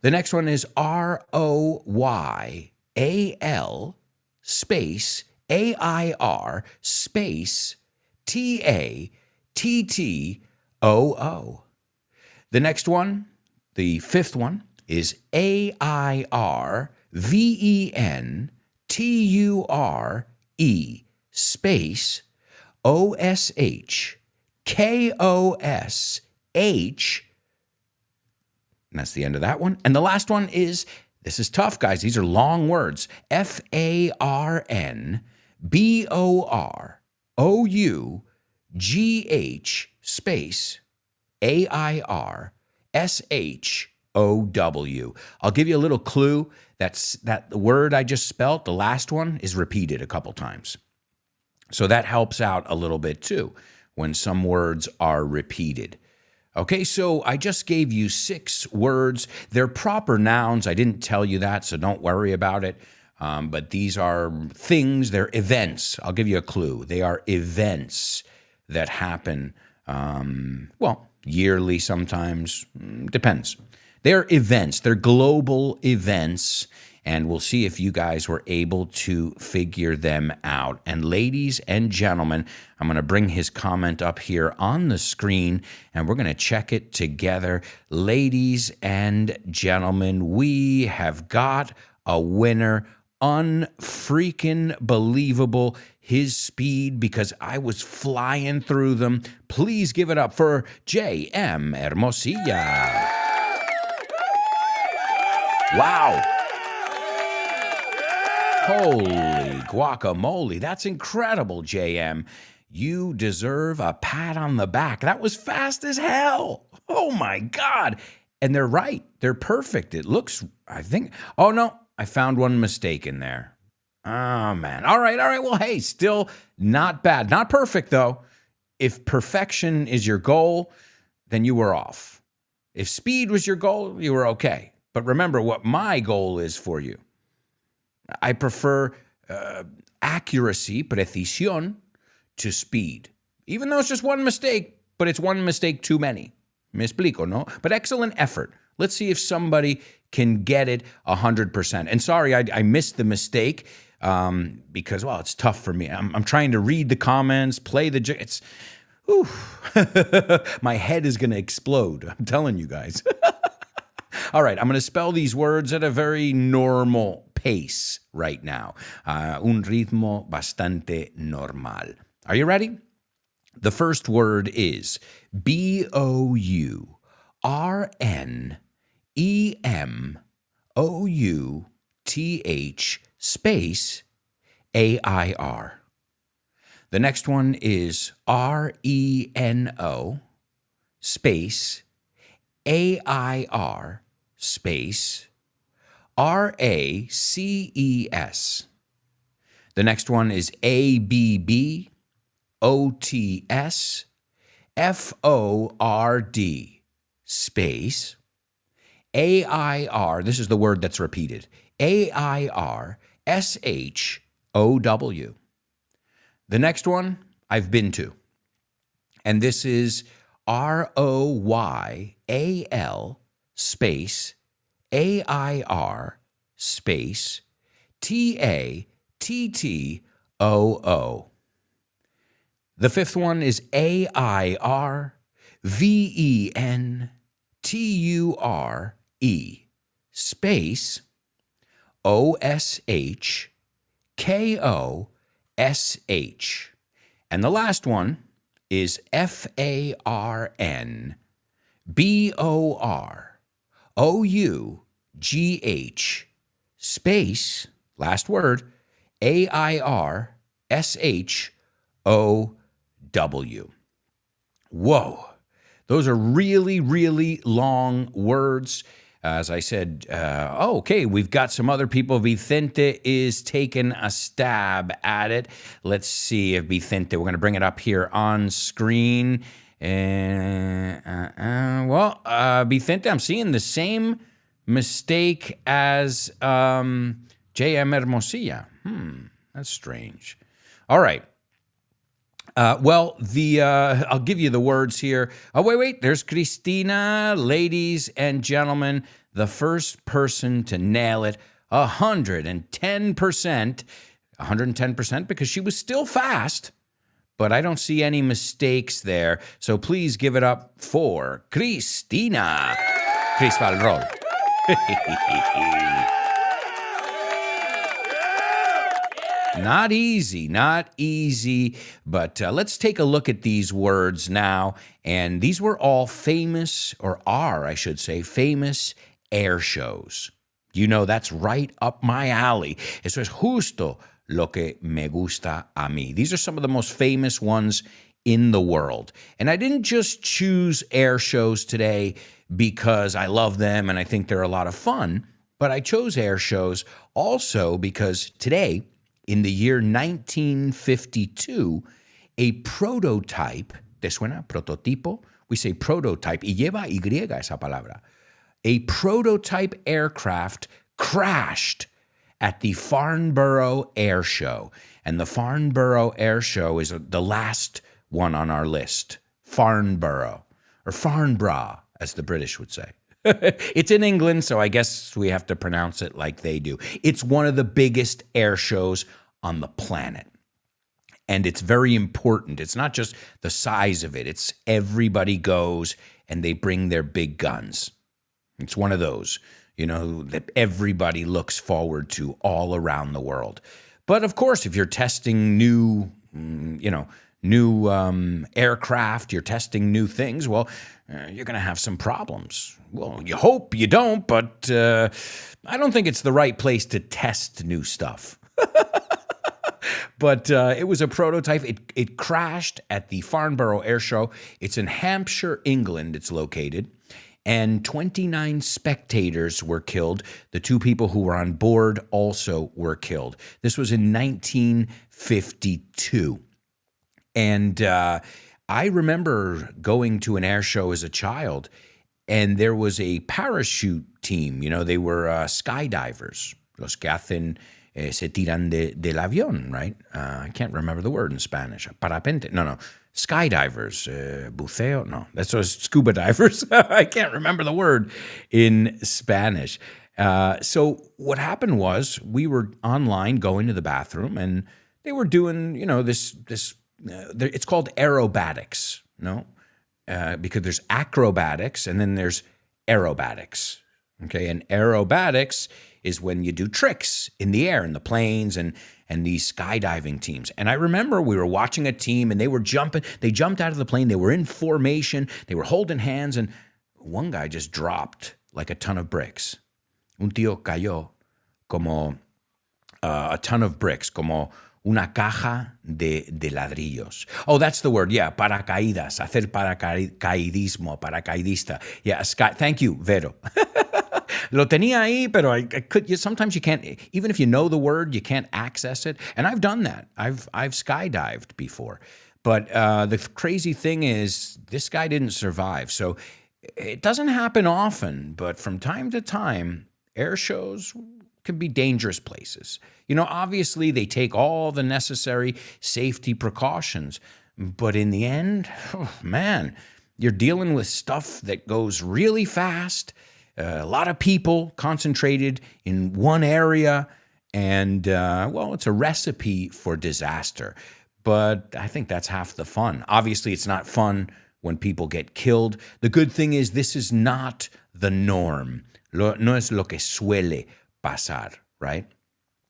The next one is ROYAL space AIR space TATTOO. The next one, the fifth one, is AIRSHOW VENTURE space OSHKOSH. And that's the end of that one. And the last one is, this is tough, guys. These are long words. FARNBOROUGH space AIRSHOW. I'll give you a little clue. That the word I just spelt, the last one, is repeated a couple times. So that helps out a little bit too when some words are repeated. Okay, so I just gave you 6 words. They're proper nouns. I didn't tell you that, so don't worry about it. But these are things, they're events. I'll give you a clue. They are events that happen, yearly sometimes, depends. They're events, they're global events, and we'll see if you guys were able to figure them out. And ladies and gentlemen, I'm going to bring his comment up here on the screen, and we're going to check it together. Ladies and gentlemen, we have got a winner. Unfreaking believable, his speed, because I was flying through them. Please give it up for J.M. Hermosilla. Wow. Holy guacamole. That's incredible, JM. You deserve a pat on the back. That was fast as hell. Oh, my God. And they're right. They're perfect. It looks, I think, oh, no, I found one mistake in there. Oh, man. All right. Well, hey, still not bad. Not perfect, though. If perfection is your goal, then you were off. If speed was your goal, you were okay. But remember what my goal is for you. I prefer accuracy, precisión, to speed. Even though it's just one mistake, but it's one mistake too many. Me explico, no? But excellent effort. Let's see if somebody can get it 100%. And sorry, I missed the mistake because, well, it's tough for me. I'm trying to read the comments, play the... It's... Whew. My head is going to explode. I'm telling you guys. All right, I'm going to spell these words at a very normal pace right now. Un ritmo bastante normal. Are you ready? The first word is BOURNEMOUTH space AIR. The next one is RENO space AIR space RACES. The next one is ABBOTS FORD space AIR. This is the word that's repeated. AIR SHOW. The next one I've been to, and this is ROYAL space AIR space TATTOO. The fifth one is AIRVENTURE space OSHKOSH. And the last one is FARNBOROUGH space, last word, AIRSHOW. Whoa. Those are really, really long words. As I said, okay, we've got some other people. Vicente is taking a stab at it. Let's see if Vicente, we're going to bring it up here on screen. Vicente, I'm seeing the same mistake as J.M. Hermosilla. That's strange. All right. I'll give you the words here. Oh, wait, there's Cristina. Ladies and gentlemen, the first person to nail it, 110%. 110% because she was still fast, but I don't see any mistakes there. So please give it up for Cristina. Cris Valrol. Not easy, not easy. But let's take a look at these words now. And these were all famous, or are, I should say, famous air shows. You know, that's right up my alley. Eso es justo lo que me gusta a mí. These are some of the most famous ones in the world. And I didn't just choose air shows today because I love them and I think they're a lot of fun, but I chose air shows also because today, in the year 1952, a prototype, ¿te suena? Prototipo. We say prototype, y lleva Y esa palabra. A prototype aircraft crashed at the Farnborough Air Show. And the Farnborough Air Show is the last one on our list. Farnborough, or Farnborough, as the British would say. It's in England, so I guess we have to pronounce it like they do. It's one of the biggest air shows on the planet. And it's very important. It's not just the size of it. It's everybody goes and they bring their big guns. It's one of those, that everybody looks forward to all around the world. But of course, if you're testing new aircraft, you're testing new things, well, you're going to have some problems. Well, you hope you don't, but I don't think it's the right place to test new stuff. But it was a prototype. It crashed at the Farnborough Air Show. It's in Hampshire, England, it's located. And 29 spectators were killed. The two people who were on board also were killed. This was in 1952. And I remember going to an air show as a child, and there was a parachute team. They were skydivers. Los que hacen se tiran del avión, right? I can't remember the word in Spanish. Parapente. No. Skydivers. Buceo. No, that's those scuba divers. I can't remember the word in Spanish. So what happened was we were online going to the bathroom, and they were doing, this it's called aerobatics, because there's acrobatics and then there's aerobatics. Okay, and aerobatics is when you do tricks in the air, in the planes and these skydiving teams. And I remember we were watching a team and they were jumping. They jumped out of the plane. They were in formation. They were holding hands, and one guy just dropped like a ton of bricks. Un tío cayó como a ton of bricks, como una caja de ladrillos. Oh, that's the word. Yeah, paracaídas. Hacer paracaidismo, paracaidista. Yeah, thank you, Vero. Lo tenía ahí, pero I could. Sometimes you can't, even if you know the word, you can't access it. And I've done that. I've skydived before. But the crazy thing is, this guy didn't survive. So it doesn't happen often, but from time to time, air shows can be dangerous places. Obviously, they take all the necessary safety precautions. But in the end, you're dealing with stuff that goes really fast. A lot of people concentrated in one area, and, it's a recipe for disaster. But I think that's half the fun. Obviously, it's not fun when people get killed. The good thing is this is not the norm. No es lo que suele pasar, right?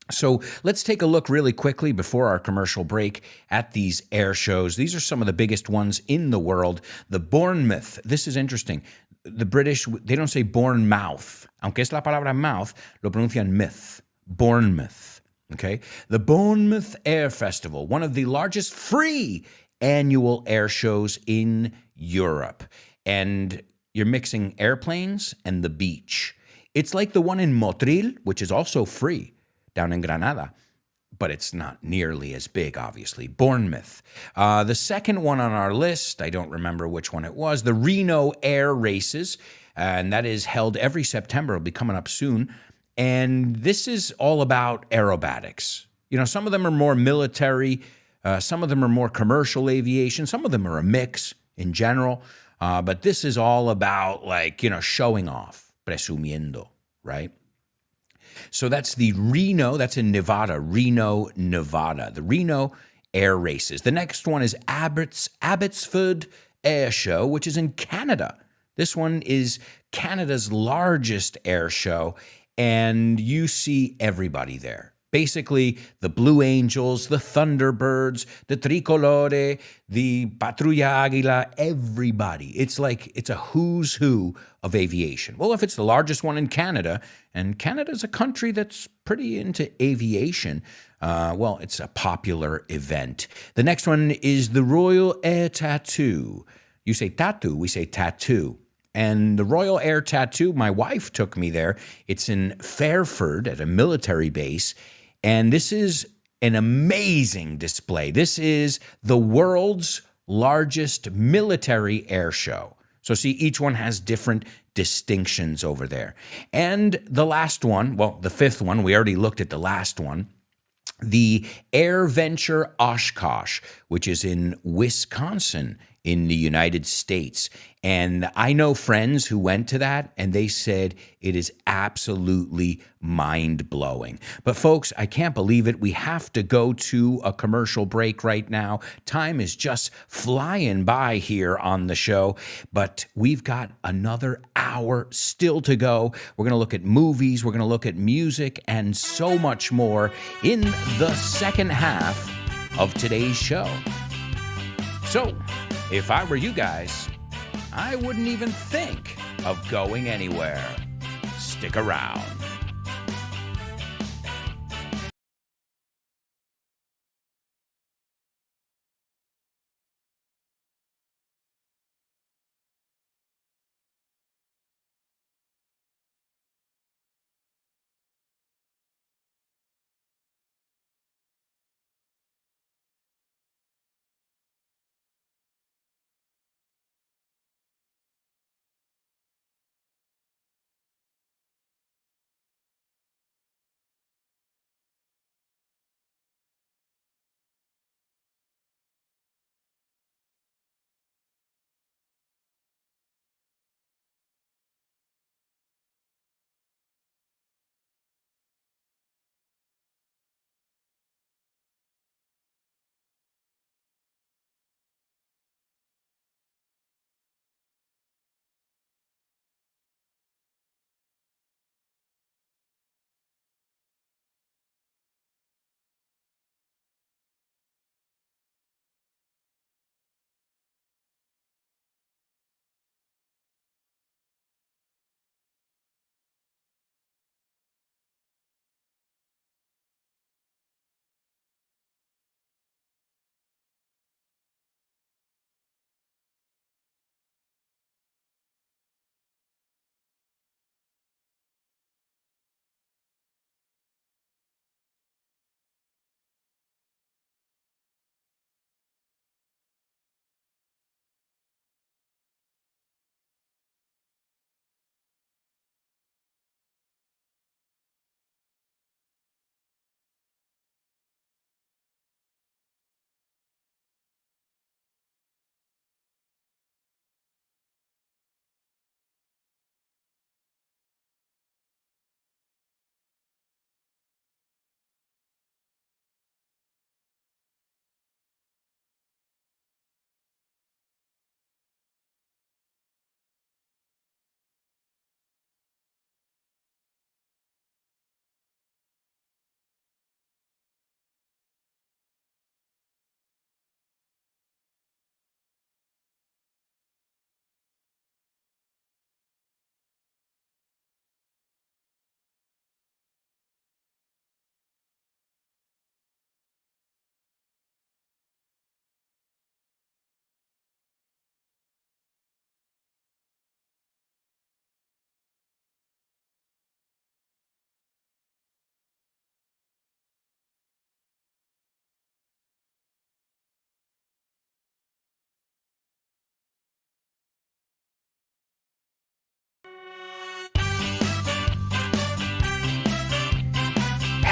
So let's take a look really quickly before our commercial break at these air shows. These are some of the biggest ones in the world. The Bournemouth, this is interesting. The British, they don't say Bournemouth. Aunque es la palabra mouth, lo pronuncian myth. Bournemouth, okay? The Bournemouth Air Festival, one of the largest free annual air shows in Europe. And you're mixing airplanes and the beach. It's like the one in Motril, which is also free down in Granada, but it's not nearly as big, obviously. Bournemouth. The second one on our list, I don't remember which one it was, the Reno Air Races, and that is held every September. It'll be coming up soon. And this is all about aerobatics. Some of them are more military, some of them are more commercial aviation, some of them are a mix in general, but this is all about, showing off, presumiendo, right? So that's the Reno, that's in Nevada, Reno, Nevada, the Reno Air Races. The next one is Abbotsford Air Show, which is in Canada. This one is Canada's largest air show, and you see everybody there. Basically, the Blue Angels, the Thunderbirds, the Tricolore, the Patrulla Águila, everybody. It's like it's a who's who of aviation. Well, if it's the largest one in Canada, and Canada's a country that's pretty into aviation, well, it's a popular event. The next one is the Royal Air Tattoo. You say tattoo, we say tattoo. And the Royal Air Tattoo, my wife took me there. It's in Fairford at a military base. And this is an amazing display. This is the world's largest military air show. So see, each one has different distinctions over there. And the last one, well, the fifth one, we already looked at the last one, the Air Venture Oshkosh, which is in Wisconsin in the United States. And I know friends who went to that, and they said it is absolutely mind-blowing. But folks, I can't believe it. We have to go to a commercial break right now. Time is just flying by here on the show, but we've got another hour still to go. We're going to look at movies, we're going to look at music, and so much more in the second half of today's show. So, if I were you guys, I wouldn't even think of going anywhere. Stick around.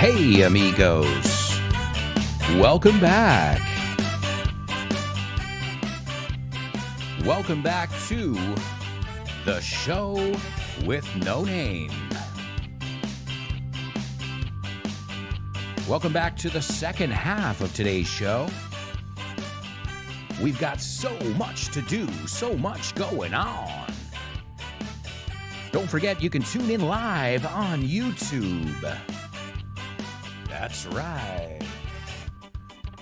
Hey, amigos. Welcome back. Welcome back to the show with no name. Welcome back to the second half of today's show. We've got so much to do, so much going on. Don't forget, you can tune in live on YouTube. That's right.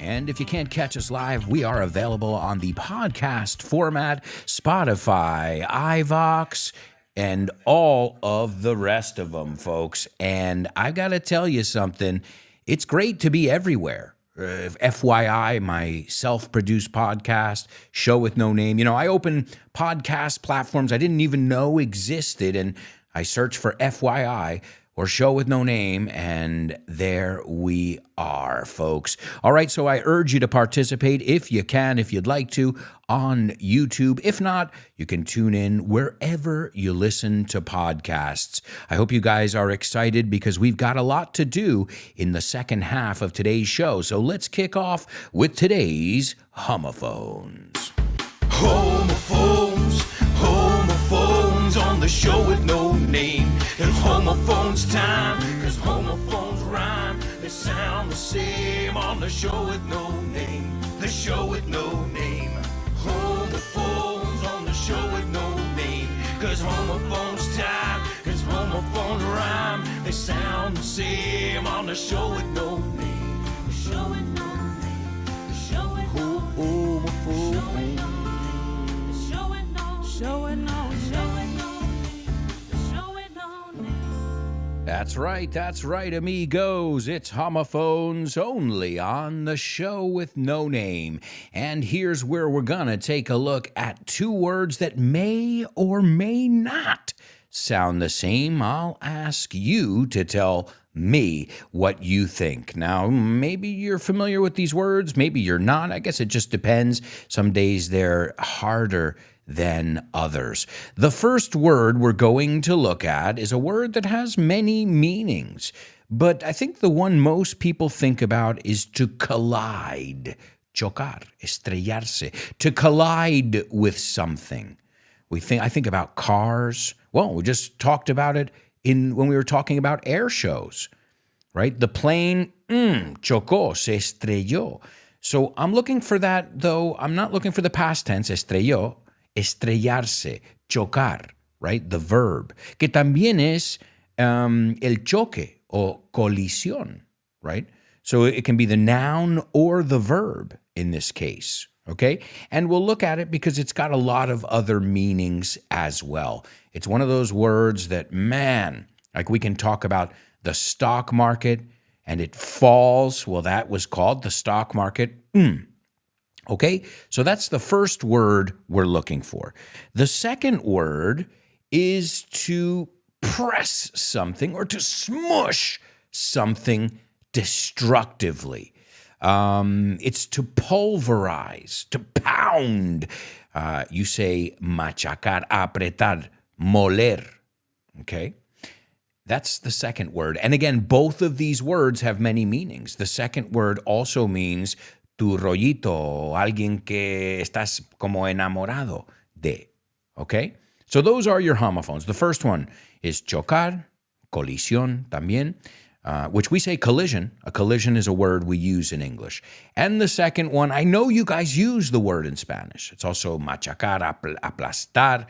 And if you can't catch us live, we are available on the podcast format, Spotify, iVox, and all of the rest of them, folks. And I've got to tell you something. It's great to be everywhere. FYI, my self-produced podcast, Show with No Name. You know, I open podcast platforms I didn't even know existed, and I search for FYI or Show with No Name, and there we are, folks. All right, so I urge you to participate if you can, if you'd like to, on YouTube. If not, you can tune in wherever you listen to podcasts. I hope you guys are excited because we've got a lot to do in the second half of today's show. So let's kick off with today's homophones. Homophones on the Show with No Name. It's homophones time, cause homophones rhyme. They sound the same on the Show with No Name. The Show with No Name. Homophones on the Show with No Name. Cause homophones time, cause homophones rhyme. They sound the same on the Show with No Name. The Show with No Name. The Show with No Name. That's right, amigos. It's homophones only on the Show with No Name. And here's where we're gonna take a look at two words that may or may not sound the same. I'll ask you to tell me what you think. Now, maybe you're familiar with these words, maybe you're not. I guess it just depends. Some days they're harder than others. The first word we're going to look at is a word that has many meanings, but I think the one most people think about is to collide. Chocar, estrellarse, to collide with something. I think about cars. Well, we just talked about it when we were talking about air shows, right? The plane, chocó, se estrelló. So I'm looking for that, though. I'm not looking for the past tense, estrelló, estrellarse, chocar, right? The verb, que también es el choque o colisión, right? So it can be the noun or the verb in this case, okay? And we'll look at it because it's got a lot of other meanings as well. It's one of those words that, man, like we can talk about the stock market and it falls. Well, that was called the stock market. Okay, so that's the first word we're looking for. The second word is to press something or to smush something destructively. It's to pulverize, to pound. You say machacar, apretar, moler. Okay, that's the second word. And again, both of these words have many meanings. The second word also means tu rollito, alguien que estás como enamorado de, okay? So those are your homophones. The first one is chocar, colisión también, which we say collision. A collision is a word we use in English. And the second one, I know you guys use the word in Spanish. It's also machacar, aplastar,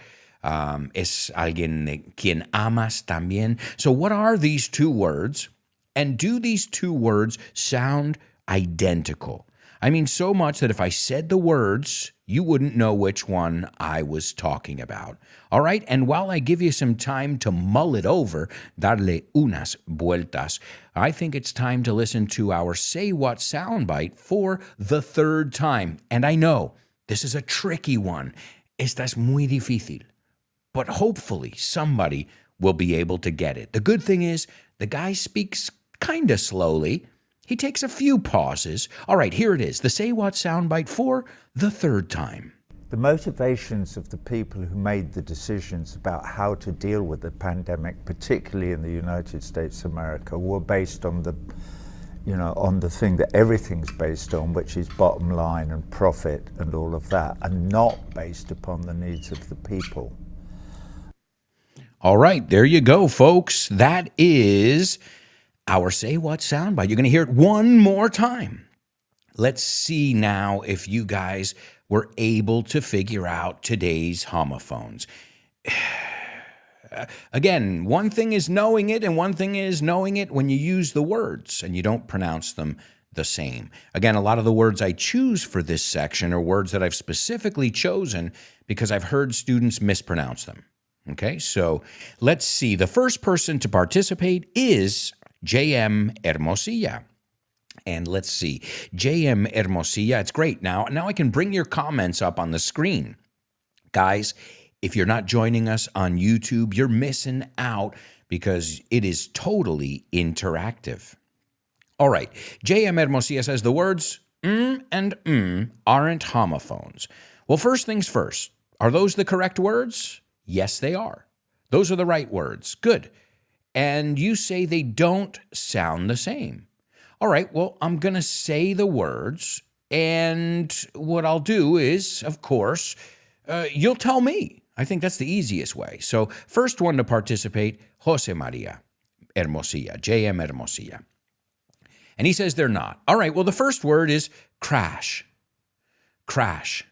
es alguien quien amas también. So what are these two words? And do these two words sound identical? I mean, so much that if I said the words, you wouldn't know which one I was talking about. All right, and while I give you some time to mull it over, darle unas vueltas, I think it's time to listen to our Say What soundbite for the third time. And I know this is a tricky one. Esta es muy difícil. But hopefully somebody will be able to get it. The good thing is the guy speaks kind of slowly. He takes a few pauses. All right, here it is, the Say What soundbite for the third time. The motivations of the people who made the decisions about how to deal with the pandemic, particularly in the United States of America, were based on the thing that everything's based on, which is bottom line and profit and all of that, and not based upon the needs of the people. All right, there you go, folks. That is our Say What soundbite. You're going to hear it one more time. Let's see now if you guys were able to figure out today's homophones. Again, one thing is knowing it, and one thing is knowing it when you use the words and you don't pronounce them the same. Again, a lot of the words I choose for this section are words that I've specifically chosen because I've heard students mispronounce them. Okay, so let's see. The first person to participate is J.M. Hermosilla. And let's see. J.M. Hermosilla, it's great. Now I can bring your comments up on the screen. Guys, if you're not joining us on YouTube, you're missing out because it is totally interactive. All right. J.M. Hermosilla says the words and aren't homophones. Well, first things first. Are those the correct words? Yes, they are. Those are the right words. Good. And you say they don't sound the same. All right, well, I'm going to say the words, and what I'll do is, of course, you'll tell me. I think that's the easiest way. So first one to participate, Jose Maria Hermosilla, J.M. Hermosilla. And he says they're not. All right, well, the first word is crash. Crash.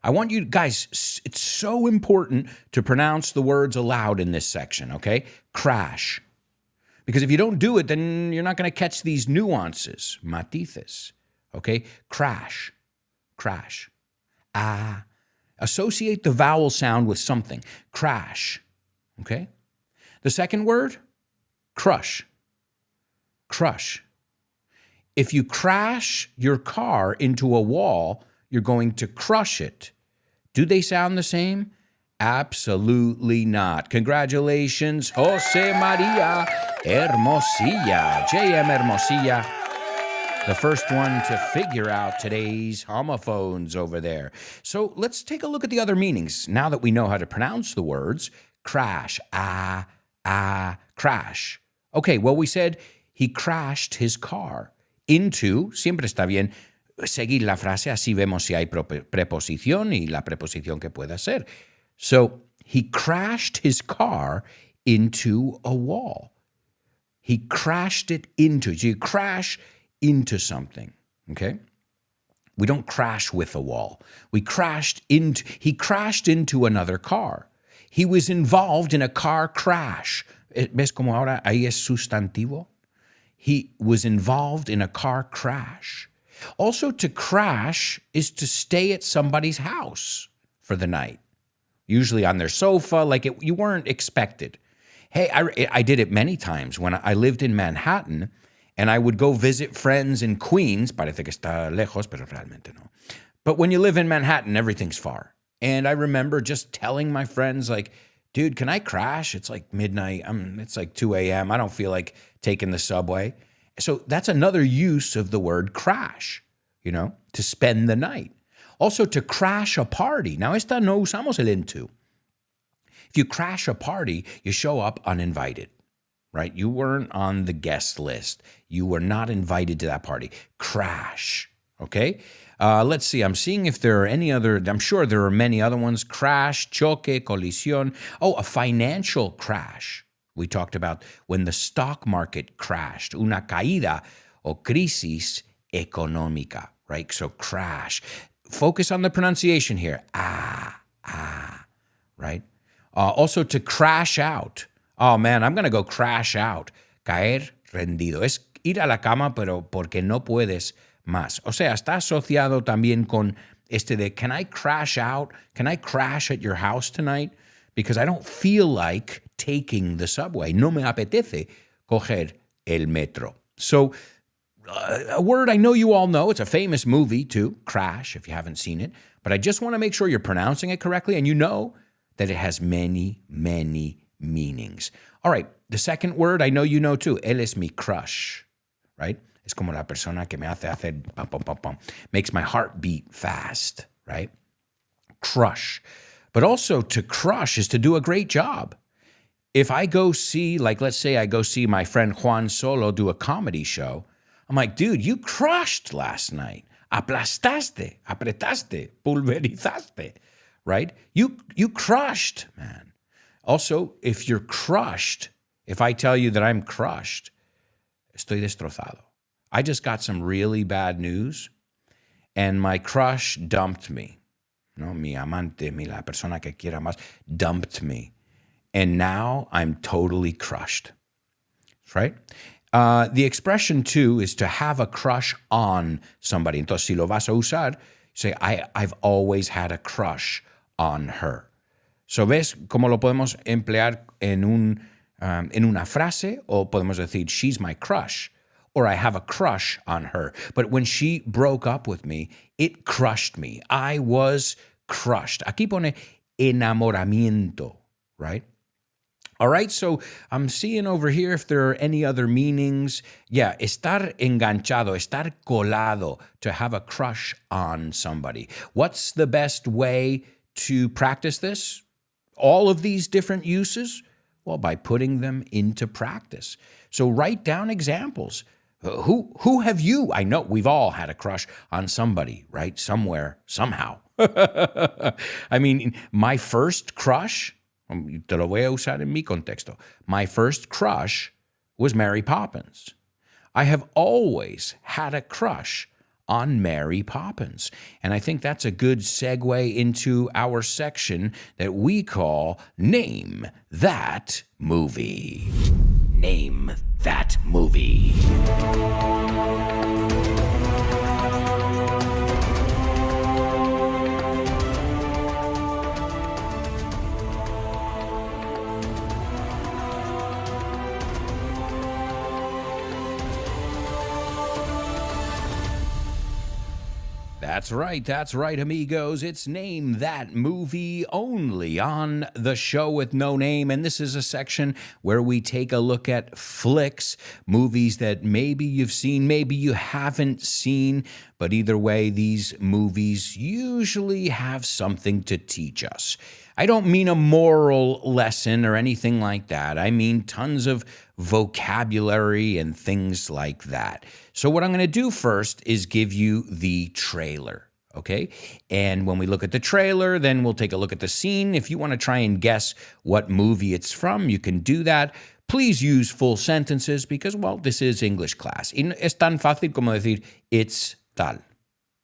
I want you guys, it's so important to pronounce the words aloud in this section, okay? Crash. Because if you don't do it, then you're not going to catch these nuances, matices, okay? Crash, crash. Associate the vowel sound with something. Crash, okay? The second word, crush, crush. If you crash your car into a wall, you're going to crush it. Do they sound the same? Absolutely not. Congratulations, Jose Maria Hermosilla, J.M. Hermosilla, the first one to figure out today's homophones over there. So let's take a look at the other meanings. Now that we know how to pronounce the words, crash, crash. Okay, well, we said he crashed his car into, siempre está bien seguir la frase, así vemos si hay preposición y la preposición que pueda ser. So he crashed his car into a wall. He crashed it into. So you crash into something, okay? We don't crash with a wall. He crashed into another car. He was involved in a car crash. ¿Ves cómo ahora ahí es sustantivo? He was involved in a car crash. Also, to crash is to stay at somebody's house for the night. Usually on their sofa, like you weren't expected. Hey, I did it many times when I lived in Manhattan, and I would go visit friends in Queens. Parece que está lejos, pero realmente no. But when you live in Manhattan, everything's far. And I remember just telling my friends, like, dude, can I crash? It's like midnight. It's like 2 a.m. I don't feel like taking the subway. So that's another use of the word crash, to spend the night. Also, to crash a party. Now, esta no usamos el into. If you crash a party, you show up uninvited, right? You weren't on the guest list. You were not invited to that party. Crash, okay? Let's see. I'm seeing if there are any other. I'm sure there are many other ones. Crash, choque, colisión. Oh, a financial crash. We talked about when the stock market crashed. Una caída o crisis económica, right? So crash. Focus on the pronunciation here. Right? Also, to crash out. Oh, man, I'm going to go crash out. Caer rendido. Es ir a la cama, pero porque no puedes más. O sea, está asociado también con de, can I crash out? Can I crash at your house tonight? Because I don't feel like taking the subway. No me apetece coger el metro. So, a word I know you all know. It's a famous movie, too, Crash, if you haven't seen it. But I just want to make sure you're pronouncing it correctly, and you know that it has many, many meanings. All right, the second word I know you know, too. Él es mi crush, right? Es como la persona que me hace hacer pam, pam, pam, pam. Makes my heart beat fast, right? Crush. But also, to crush is to do a great job. If I go see, like, let's say I go see my friend Juan Solo do a comedy show, I'm like, dude, you crushed last night. Aplastaste, apretaste, pulverizaste, right? You crushed, man. Also, if you're crushed, if I tell you that I'm crushed, estoy destrozado. I just got some really bad news, and my crush dumped me. No, mi amante, la persona que quiera más, dumped me. and now I'm totally crushed. Right? The expression too is to have a crush on somebody. Entonces, si lo vas a usar, say, I've always had a crush on her. So, ¿ves cómo lo podemos emplear en una frase? O podemos decir, she's my crush, or I have a crush on her. But when she broke up with me, it crushed me. I was crushed. Aquí pone enamoramiento, right? All right, so I'm seeing over here if there are any other meanings. Yeah, estar enganchado, estar colado, to have a crush on somebody. What's the best way to practice this? All of these different uses? Well, by putting them into practice. So write down examples. Who have you? I know we've all had a crush on somebody, right? Somewhere, somehow. I mean, my first crush, te lo voy a usar en mi contexto. My first crush was Mary Poppins. I have always had a crush on Mary Poppins. And I think that's a good segue into our section that we call Name That Movie. Name That Movie. That's right, amigos. It's Name That Movie only on the show with no name. And this is a section where we take a look at flicks, movies that maybe you've seen, maybe you haven't seen. But either way, these movies usually have something to teach us. I don't mean a moral lesson or anything like that. I mean tons of vocabulary and things like that. So what I'm going to do first is give you the trailer, okay? And when we look at the trailer, then we'll take a look at the scene. If you want to try and guess what movie it's from, you can do that. Please use full sentences because, well, this is English class. Y es tan fácil como decir, it's tal.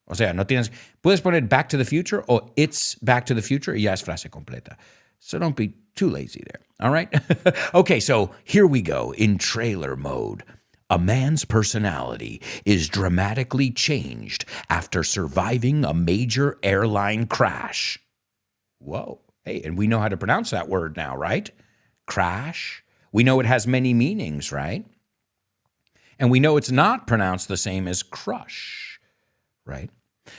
O sea, no tienes, puedes poner Back to the Future o It's Back to the Future y ya es frase completa. So don't be too lazy there, all right? Okay, so here we go in trailer mode. A man's personality is dramatically changed after surviving a major airline crash. Whoa. Hey, and we know how to pronounce that word now, right? Crash. We know it has many meanings, right? And we know it's not pronounced the same as crush, right?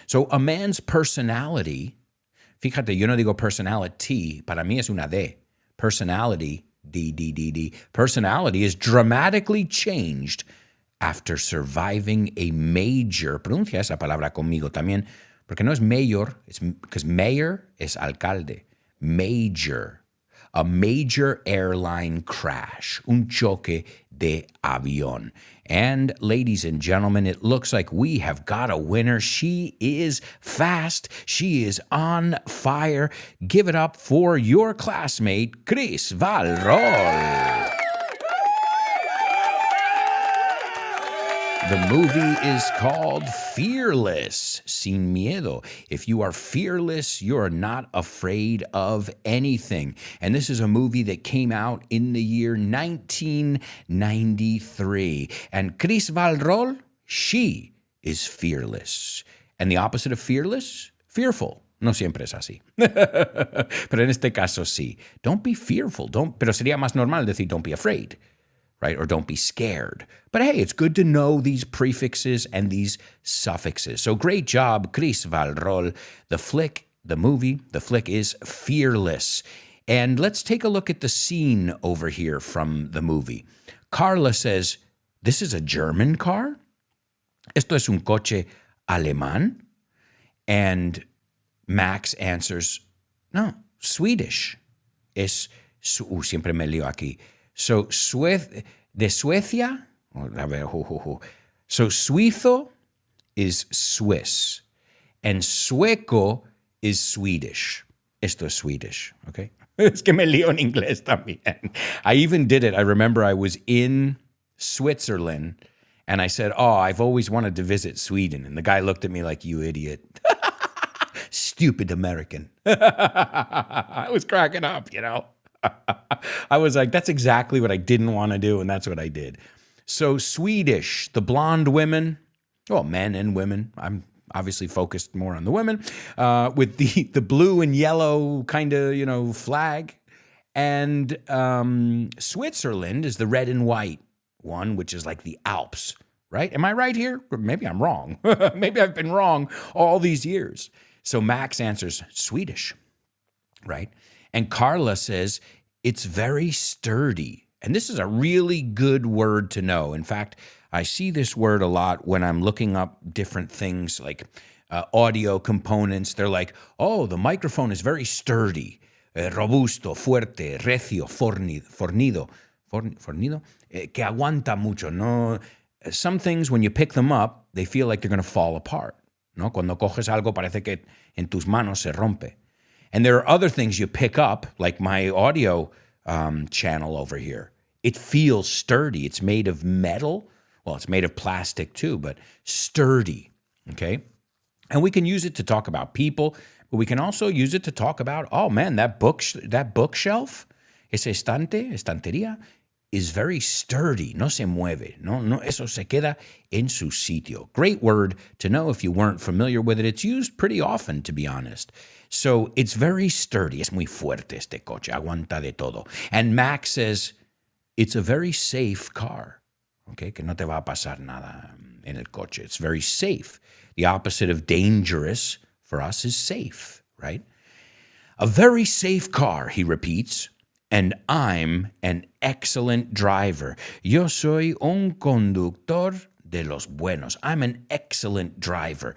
So a man's personality, fíjate, yo no digo personality, para mí es una D. Personality, D. Personality is dramatically changed after surviving a major, pronuncia esa palabra conmigo también, porque no es mayor, it's because mayor es alcalde. Major, a major airline crash, un choque de avión. And ladies and gentlemen, it looks like we have got a winner. She is fast. She is on fire. Give it up for your classmate, Chris Valrol. The movie is called Fearless, Sin Miedo. If you are fearless, you're not afraid of anything. And this is a movie that came out in the year 1993. And Chris Valrol, she is fearless. And the opposite of fearless? Fearful. No siempre es así. Pero en este caso sí. Don't be fearful. Pero sería más normal decir don't be afraid. Right? Or don't be scared. But hey, it's good to know these prefixes and these suffixes. So great job, Chris Valrol. The flick is Fearless. And let's take a look at the scene over here from the movie. Carla says, "This is a German car? Esto es un coche alemán?" And Max answers, "No, Swedish. Siempre me lío aquí. So, de Suecia, so suizo is Swiss, and sueco is Swedish. Esto es Swedish, okay? Es que me lío en inglés también. I even did it. I remember I was in Switzerland, and I said, I've always wanted to visit Sweden. And the guy looked at me like, you idiot. Stupid American. I was cracking up, you know. I was like, that's exactly what I didn't want to do, and that's what I did. So Swedish, the blonde women, well, men and women. I'm obviously focused more on the women, with the blue and yellow kind of, flag. And Switzerland is the red and white one, which is like the Alps, right? Am I right here? Or maybe I'm wrong. Maybe I've been wrong all these years. So Max answers Swedish, right? And Carla says, it's very sturdy. And this is a really good word to know. In fact, I see this word a lot when I'm looking up different things like audio components. They're like, oh, the microphone is very sturdy, robusto, fuerte, recio, fornido, que aguanta mucho. No, some things, when you pick them up, they feel like they're going to fall apart. ¿No? Cuando coges algo, parece que en tus manos se rompe. And there are other things you pick up, like my audio channel over here. It feels sturdy. It's made of metal. Well, it's made of plastic too, but sturdy, okay? And we can use it to talk about people, but we can also use it to talk about, oh man, that bookshelf, ese estantería, is very sturdy. No se mueve. No, eso se queda en su sitio. Great word to know if you weren't familiar with it. It's used pretty often, to be honest. So it's very sturdy. Es muy fuerte este coche. Aguanta de todo. And Max says, it's a very safe car. Okay, que no te va a pasar nada en el coche. It's very safe. The opposite of dangerous for us is safe, right? A very safe car, he repeats, and I'm an excellent driver. Yo soy un conductor de los buenos. I'm an excellent driver.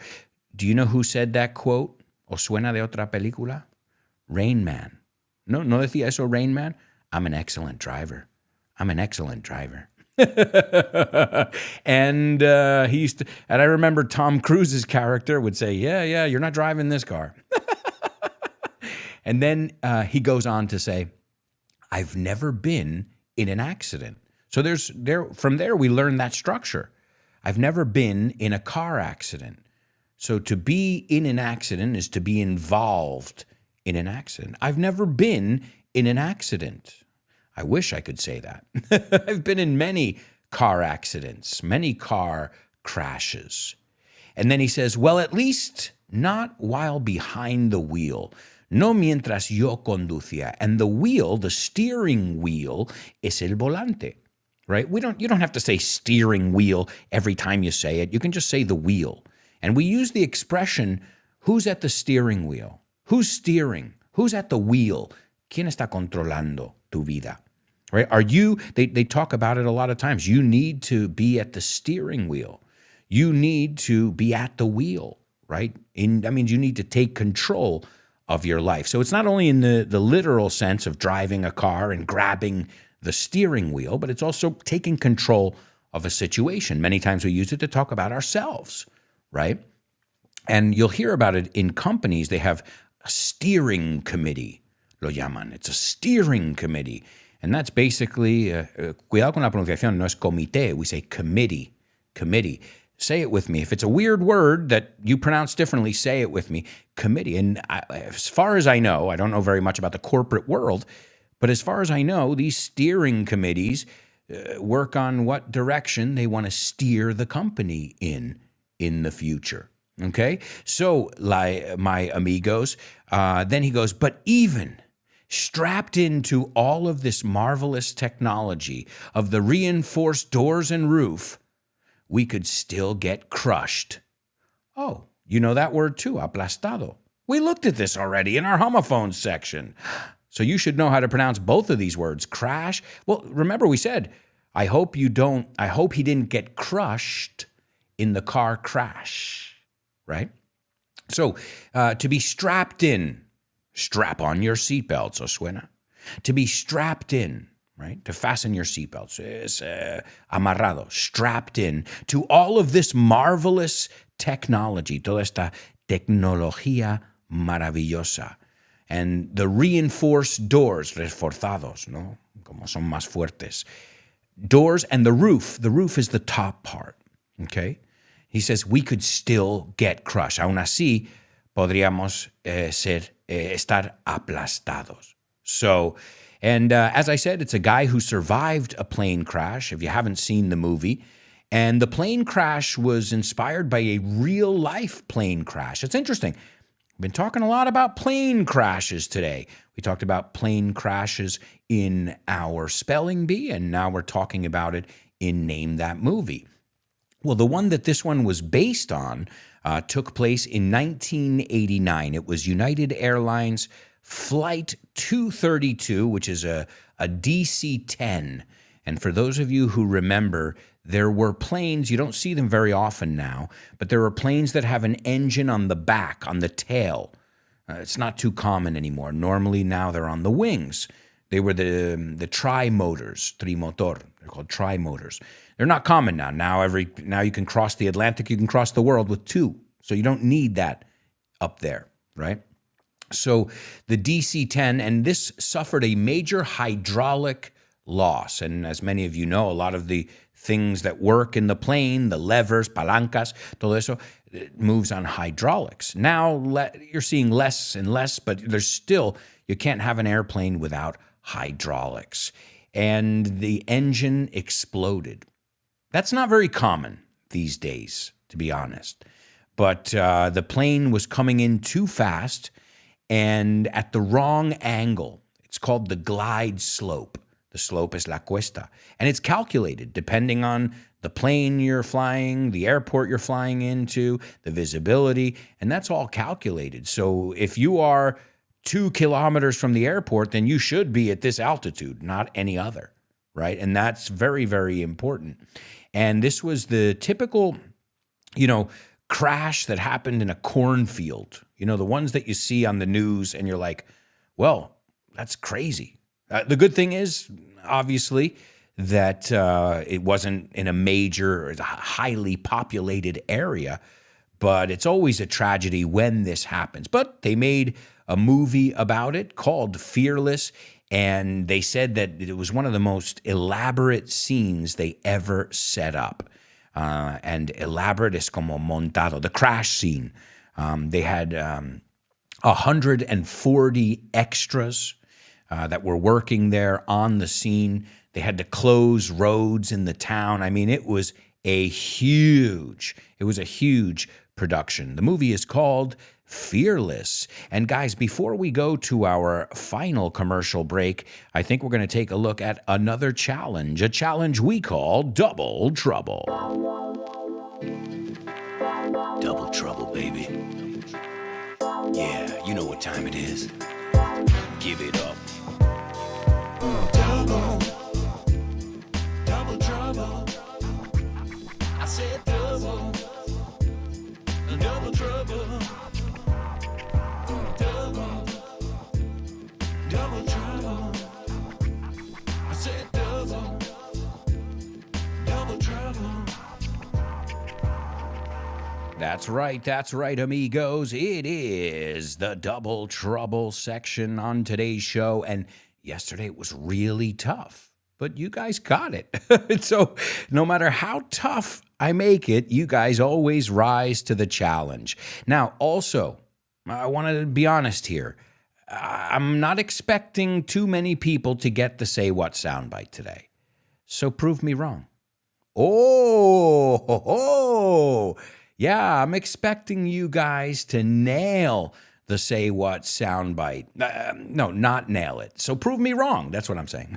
Do you know who said that quote? ¿O suena de otra película? Rain Man. No decía eso Rain Man? I'm an excellent driver. I'm an excellent driver. And and I remember Tom Cruise's character would say, yeah, you're not driving this car. And then he goes on to say, I've never been in an accident. So from there we learn that structure. I've never been in a car accident. So to be in an accident is to be involved in an accident. I've never been in an accident. I wish I could say that. I've been in many car accidents, many car crashes. And then he says, well, at least not while behind the wheel. No mientras yo conducía. And the wheel, the steering wheel, es el volante, right? You don't have to say steering wheel every time you say it. You can just say the wheel. And we use the expression, who's at the steering wheel? Who's steering? Who's at the wheel? ¿Quién está controlando tu vida? Right? They talk about it a lot of times. You need to be at the steering wheel. You need to be at the wheel, right? That means you need to take control of your life. So it's not only in the literal sense of driving a car and grabbing the steering wheel, but it's also taking control of a situation. Many times we use it to talk about ourselves, right? And you'll hear about it in companies. They have a steering committee, lo llaman. It's a steering committee. And that's basically, cuidado con la pronunciación, no es comité, we say committee. Say it with me. If it's a weird word that you pronounce differently, say it with me. Committee. And as far as I know, I don't know very much about the corporate world, but as far as I know, these steering committees work on what direction they want to steer the company in the future. Okay? So, my amigos, then he goes, but even strapped into all of this marvelous technology of the reinforced doors and roof, we could still get crushed. Oh, you know that word too, aplastado. We looked at this already in our homophones section. So you should know how to pronounce both of these words. Crash. Well, remember we said, I hope he didn't get crushed in the car crash, right? So to be strapped in, strap on your seatbelts, o suena. To be strapped in, right? To fasten your seatbelts is amarrado, strapped in to all of this marvelous technology, toda esta tecnología maravillosa. And the reinforced doors, reforzados, ¿no? Como son más fuertes. Doors and the roof. The roof is the top part, okay? He says we could still get crushed. Aún así, podríamos estar aplastados. So And as I said, it's a guy who survived a plane crash, if you haven't seen the movie. And the plane crash was inspired by a real-life plane crash. It's interesting. We've been talking a lot about plane crashes today. We talked about plane crashes in our spelling bee, and now we're talking about it in Name That Movie. Well, the one that this one was based on took place in 1989. It was United Airlines Flight 232, which is a DC-10. And for those of you who remember, there were planes, you don't see them very often now, but there were planes that have an engine on the back, on the tail. It's not too common anymore. Normally now they're on the wings. They were the tri-motors, trimotor. They're called tri-motors. They're not common now. Now you can cross the Atlantic, you can cross the world with two. So you don't need that up there, right? So the DC-10, and this suffered a major hydraulic loss. And as many of you know, a lot of the things that work in the plane, the levers, palancas, todo eso, it moves on hydraulics. Now you're seeing less and less, but there's still, you can't have an airplane without hydraulics. And the engine exploded. That's not very common these days, to be honest. But the plane was coming in too fast and at the wrong angle. It's called the glide slope. The slope is la cuesta. And it's calculated depending on the plane you're flying, the airport you're flying into, the visibility, and that's all calculated. So if you are 2 kilometers from the airport, then you should be at this altitude, not any other, right? And that's very, very important. And this was the typical, crash that happened in a cornfield. The ones that you see on the news and you're like, well, that's crazy. The good thing is, obviously, that it wasn't in a major, highly populated area, but it's always a tragedy when this happens. But they made a movie about it called Fearless, and they said that it was one of the most elaborate scenes they ever set up. And elaborate es como montado, the crash scene. They had 140 extras that were working there on the scene. They had to close roads in the town. I mean, it was a huge production. The movie is called Fearless. And guys, before we go to our final commercial break, I think we're going to take a look at another challenge, a challenge we call Double Trouble. Double trouble, baby. Yeah, you know what time it is. Give it up. Double trouble. I said double trouble. Double trouble. I said double trouble. That's right, amigos. It is the Double Trouble section on today's show. And yesterday it was really tough, but you guys got it. So no matter how tough I make it, you guys always rise to the challenge. Now, also, I want to be honest here. I'm not expecting too many people to get the Say What soundbite today. So prove me wrong. Oh, yeah, I'm expecting you guys to nail the Say What soundbite. No, not nail it. So prove me wrong. That's what I'm saying.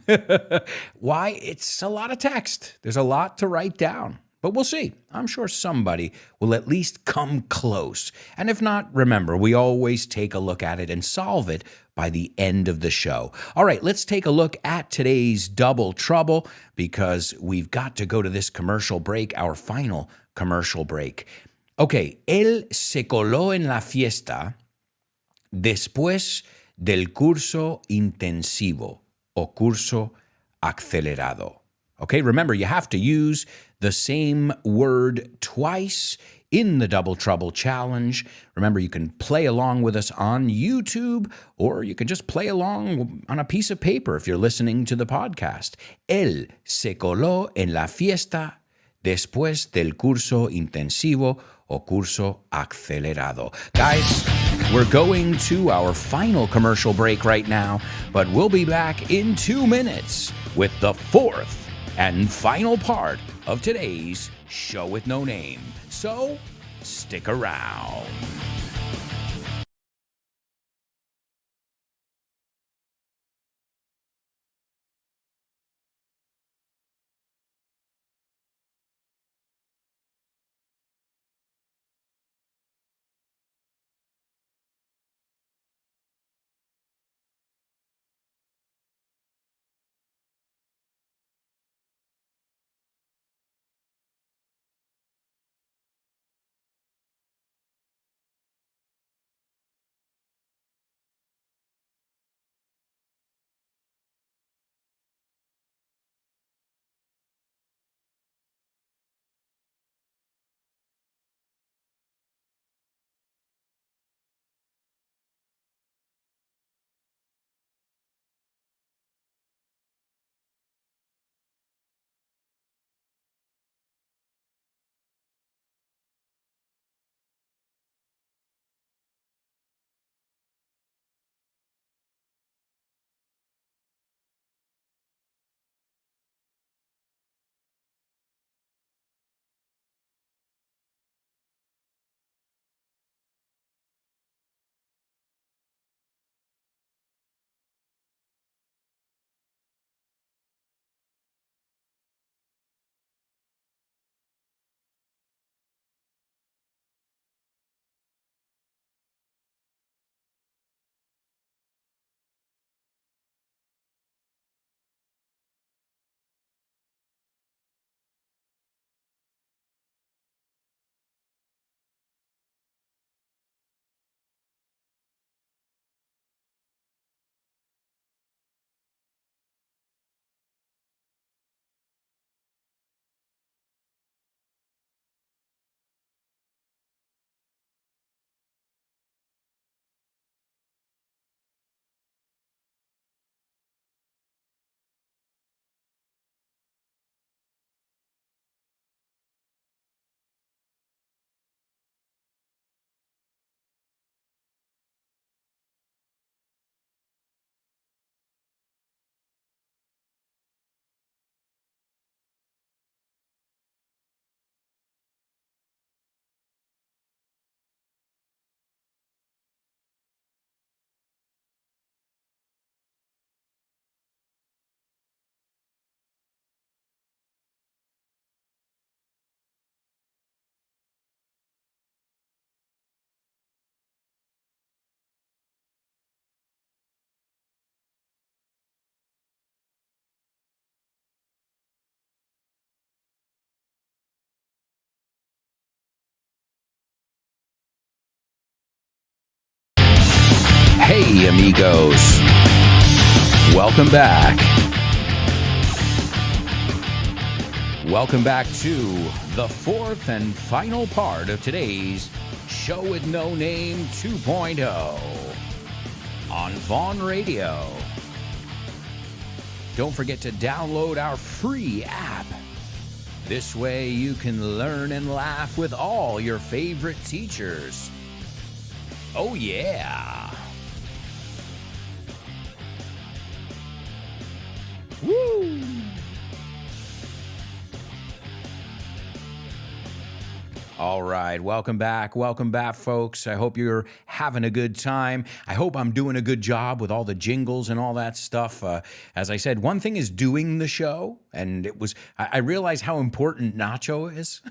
Why? It's a lot of text. There's a lot to write down. But we'll see. I'm sure somebody will at least come close. And if not, remember, we always take a look at it and solve it by the end of the show. All right, let's take a look at today's Double Trouble because we've got to go to this commercial break, our final commercial break. Okay, él se coló en la fiesta después del curso intensivo o curso acelerado. Okay, remember, you have to use the same word twice in the Double Trouble Challenge. Remember, you can play along with us on YouTube, or you can just play along on a piece of paper if you're listening to the podcast. Él se coló en la fiesta después del curso intensivo o curso acelerado. Guys, We're going to our final commercial break right now, but we'll be back in 2 minutes with the fourth and final part of today's Show with No Name. So, stick around. Hey, amigos. Welcome back. Welcome back to the fourth and final part of today's Show with No Name 2.0 on Vaughn Radio. Don't forget to download our free app. This way you can learn and laugh with all your favorite teachers. Oh, yeah. Woo! All right, welcome back, folks. I hope you're having a good time. I hope I'm doing a good job with all the jingles and all that stuff. As I said, one thing is doing the show, and I realize how important Nacho is.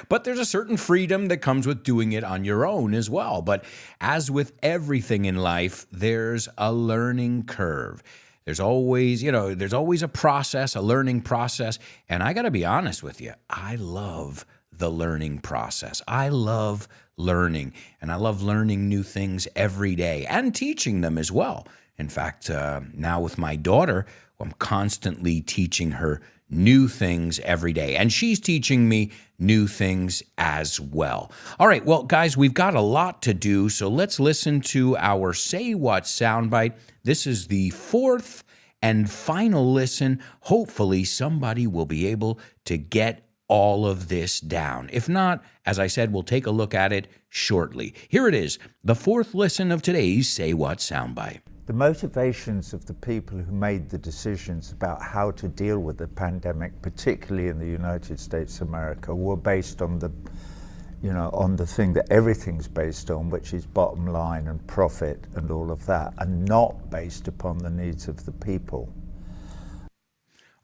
But there's a certain freedom that comes with doing it on your own as well. But as with everything in life, there's a learning curve. There's always a process, a learning process. And I got to be honest with you, I love the learning process. I love learning, and I love learning new things every day and teaching them as well. In fact, now with my daughter, I'm constantly teaching her new things every day, and she's teaching me new things as well. All right, well, guys, we've got a lot to do, so let's listen to our Say What soundbite. This is the fourth and final listen. Hopefully, somebody will be able to get all of this down. If not, as I said, we'll take a look at it shortly. Here it is, the fourth listen of today's Say What soundbite. The motivations of the people who made the decisions about how to deal with the pandemic, particularly in the United States of America, were based on the thing that everything's based on, which is bottom line and profit and all of that, and not based upon the needs of the people.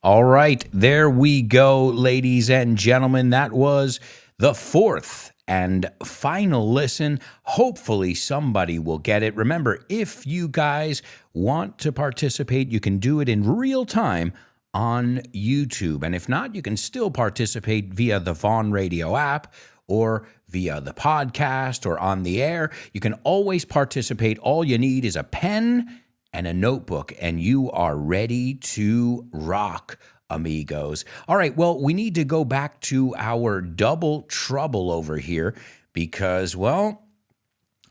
All right, there we go, ladies and gentlemen. That was the fourth and final listen. Hopefully somebody will get it. Remember, if you guys want to participate, you can do it in real time on YouTube. And if not, you can still participate via the Vaughn Radio app or via the podcast or on the air. You can always participate. All you need is a pen and a notebook, and you are ready to rock, amigos. All right, well, we need to go back to our double trouble over here because, well,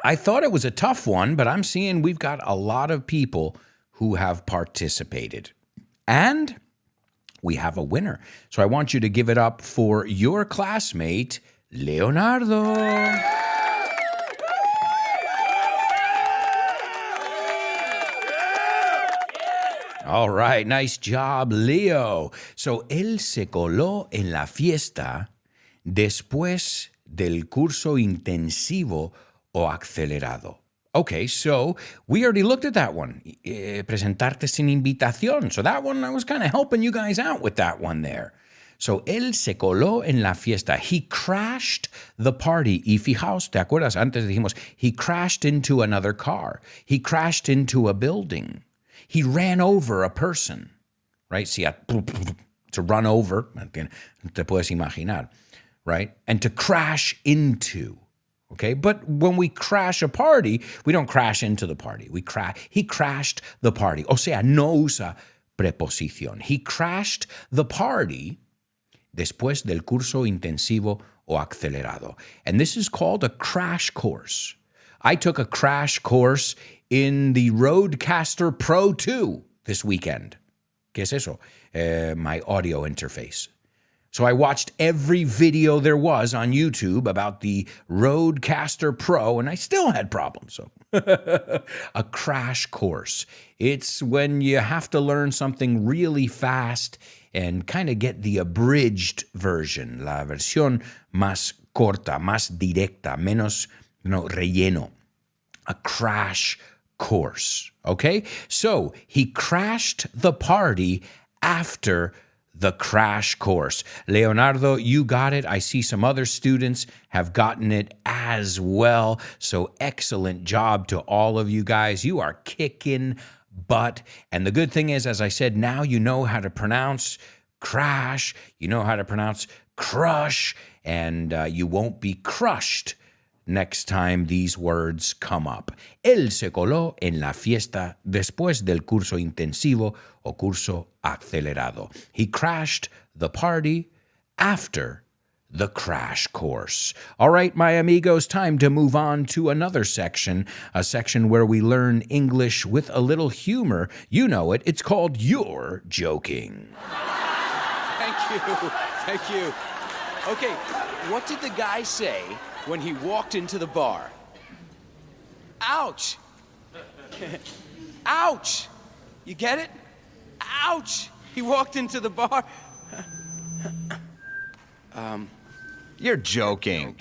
I thought it was a tough one, but I'm seeing we've got a lot of people who have participated. And we have a winner. So I want you to give it up for your classmate, Leonardo. All right, nice job, Leo. So, él se coló en la fiesta después del curso intensivo o acelerado. Okay, so we already looked at that one. Presentarte sin invitación. So that one, I was kind of helping you guys out with that one there. So, él se coló en la fiesta. He crashed the party. Y fijaos, ¿te acuerdas? Antes dijimos, he crashed into another car. He crashed into a building. He ran over a person, right? See, to run over, te puedes imaginar, right? And to crash into, okay? But when we crash a party, we don't crash into the party. He crashed the party. O sea, no usa preposición. He crashed the party después del curso intensivo o acelerado. And this is called a crash course. I took a crash course in the Rodecaster Pro 2 this weekend. ¿Qué es eso? My audio interface. So I watched every video there was on YouTube about the Rodecaster Pro, and I still had problems. So a crash course. It's when you have to learn something really fast and kind of get the abridged version, la versión más corta, más directa, menos relleno. A crash course, okay? So he crashed the party after the crash course. Leonardo, you got it. I see some other students have gotten it as well. So excellent job to all of you guys. You are kicking butt. And the good thing is, as I said, now you know how to pronounce crash, you know how to pronounce crush, and you won't be crushed next time these words come up. Él se coló en la fiesta después del curso intensivo o curso acelerado. He crashed the party after the crash course. All right, my amigos, time to move on to another section, a section where we learn English with a little humor. You know it. It's called You're Joking. Thank you. Okay, what did the guy say when he walked into the bar? Ouch! Ouch! You get it? Ouch! He walked into the bar. You're joking.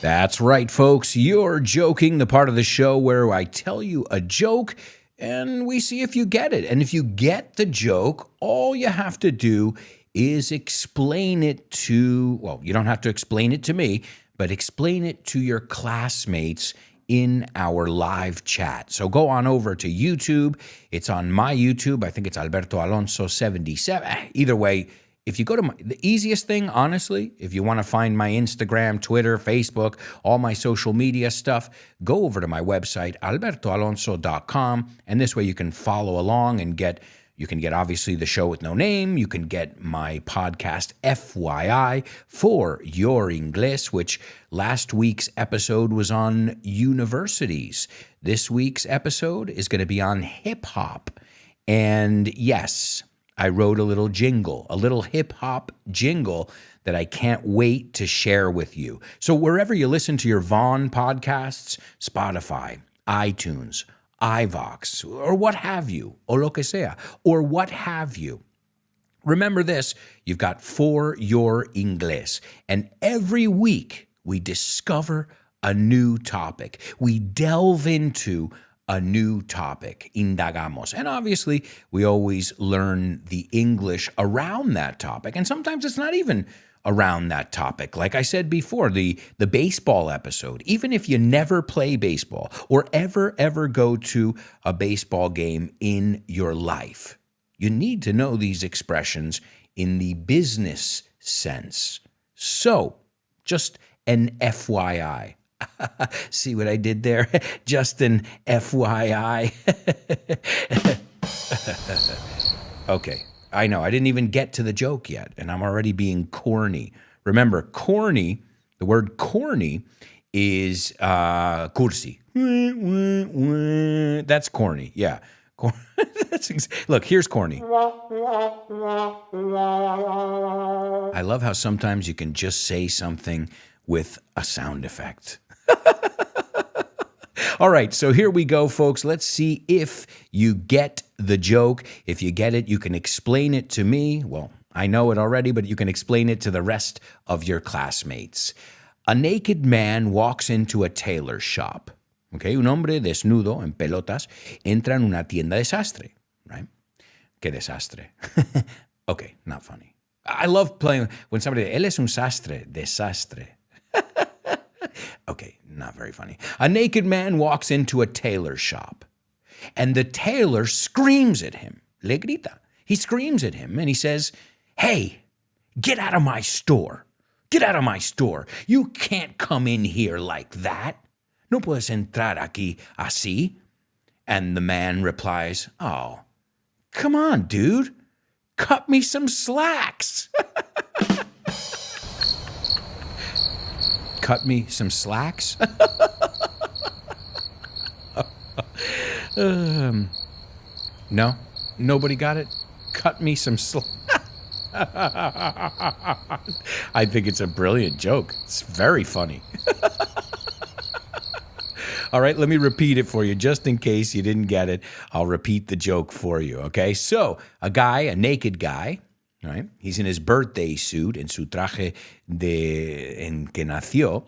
That's right, folks. You're Joking, the part of the show where I tell you a joke and we see if you get it. And if you get the joke, all you have to do is explain it to, well, you don't have to explain it to me, but explain it to your classmates in our live chat. So go on over to YouTube. It's on my YouTube. I think it's Alberto Alonso 77. Either way, if you go to the easiest thing, honestly, if you want to find my Instagram, Twitter, Facebook, all my social media stuff, go over to my website, albertoalonso.com. And this way you can follow along and you can get obviously the show with no name. You can get my podcast FYI for Your Inglés, which last week's episode was on universities. This week's episode is going to be on hip hop. And yes, I wrote a little jingle, a little hip hop jingle that I can't wait to share with you. So wherever you listen to your Vaughn podcasts, Spotify, iTunes, iVox, or what have you, o lo que sea, or what have you, remember this, you've got For Your Inglés. And every week we discover a new topic. We delve into a new topic, indagamos. And obviously, we always learn the English around that topic. And sometimes it's not even around that topic. Like I said before, the baseball episode, even if you never play baseball or ever go to a baseball game in your life, you need to know these expressions in the business sense. So, just an FYI. See what I did there? Just an FYI. Okay, I know, I didn't even get to the joke yet, and I'm already being corny. Remember, corny, the word corny is cursi. That's corny, yeah. Look, here's corny. I love how sometimes you can just say something with a sound effect. All right, so here we go, folks. Let's see if you get the joke. If you get it, you can explain it to me. Well, I know it already, but you can explain it to the rest of your classmates. A naked man walks into a tailor shop. Okay, un hombre desnudo en pelotas entra en una tienda de sastre. Right? Qué desastre. Okay, not funny. I love playing when somebody, él es un sastre, desastre. Okay, not very funny. A naked man walks into a tailor shop, and the tailor screams at him. Le grita. He screams at him, and he says, "Hey, get out of my store. Get out of my store. You can't come in here like that. No puedes entrar aquí así." And the man replies, "Oh, come on, dude. Cut me some slacks." Cut me some slacks? No? Nobody got it? Cut me some slacks. I think it's a brilliant joke. It's very funny. All right, let me repeat it for you just in case you didn't get it. I'll repeat the joke for you, okay? So, a naked guy, right? He's in his birthday suit, en su traje en que nació.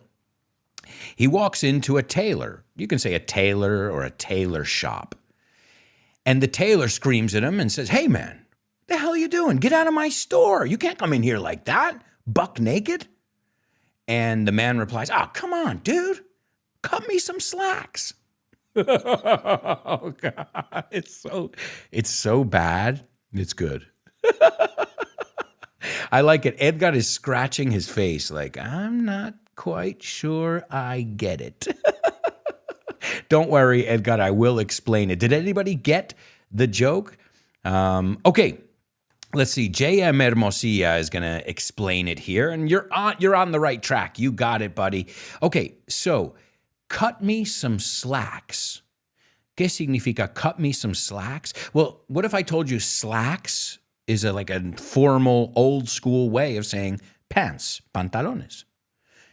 He walks into a tailor. You can say a tailor or a tailor shop. And the tailor screams at him and says, "Hey, man, the hell are you doing? Get out of my store. You can't come in here like that, buck naked." And the man replies, "Oh, come on, dude. Cut me some slacks." Oh, God. It's so bad. It's good. I like it. Edgar is scratching his face like, I'm not quite sure I get it. Don't worry, Edgar, I will explain it. Did anybody get the joke? Okay, let's see. J.M. Hermosilla is going to explain it here, and you're on the right track. You got it, buddy. Okay, so cut me some slacks. ¿Qué significa cut me some slacks? Well, what if I told you slacks is like a formal, old-school way of saying pants, pantalones?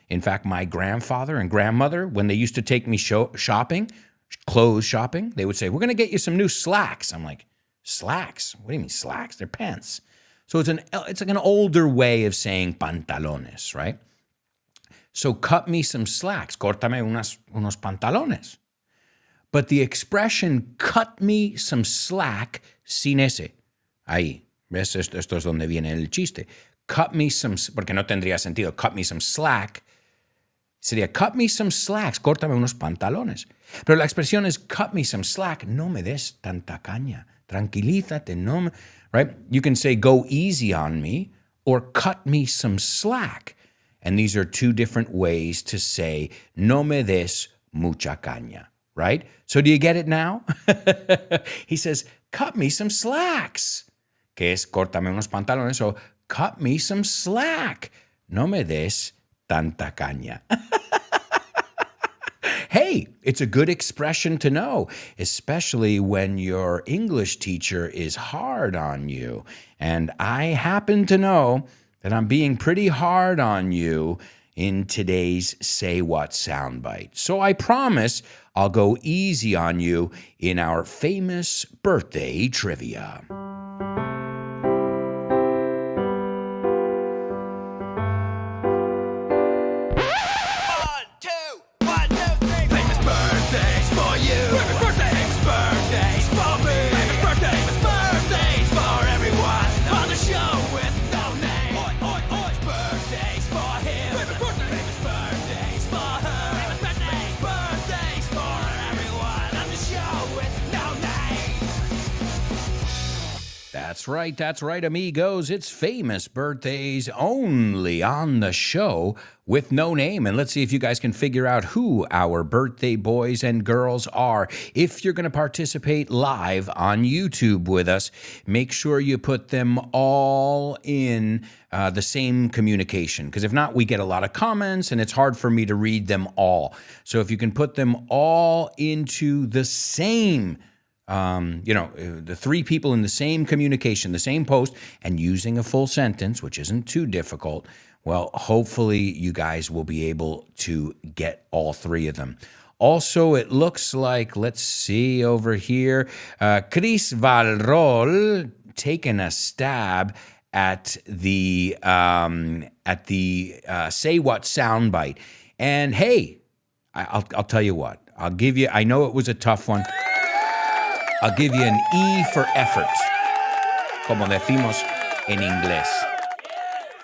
In fact, my grandfather and grandmother, when they used to take me shopping, clothes shopping, they would say, "We're going to get you some new slacks." I'm like, slacks? What do you mean slacks? They're pants. So it's like an older way of saying pantalones, right? So cut me some slacks. Córtame unos pantalones. But the expression cut me some slack sin ese. Ahí. ¿Ves? Esto es donde viene el chiste. Cut me some, porque no tendría sentido. Cut me some slack. Sería cut me some slacks. Córtame unos pantalones. Pero la expresión es cut me some slack. No me des tanta caña. Tranquilízate. No, right? You can say go easy on me or cut me some slack. And these are two different ways to say no me des mucha caña, right? So do you get it now? He says, cut me some slacks. Que es córtame unos pantalones, o cut me some slack. No me des tanta caña. Hey, hey, it's a good expression to know, especially when your English teacher is hard on you. And I happen to know that I'm being pretty hard on you in today's Say What soundbite. So I promise I'll go easy on you in our famous birthday trivia. That's right, amigos. It's famous birthdays only on the show with no name. And let's see if you guys can figure out who our birthday boys and girls are. If you're going to participate live on YouTube with us, make sure you put them all in the same communication. Because if not, we get a lot of comments and it's hard for me to read them all. So if you can put them all into the same the three people in the same communication, the same post, and using a full sentence, which isn't too difficult, well, hopefully you guys will be able to get all three of them. Also, it looks like, let's see over here, Chris Valrol taking a stab at the Say What soundbite. And hey, I'll tell you what, I'll give you, I know it was a tough one. I'll give you an E for effort, como decimos en inglés.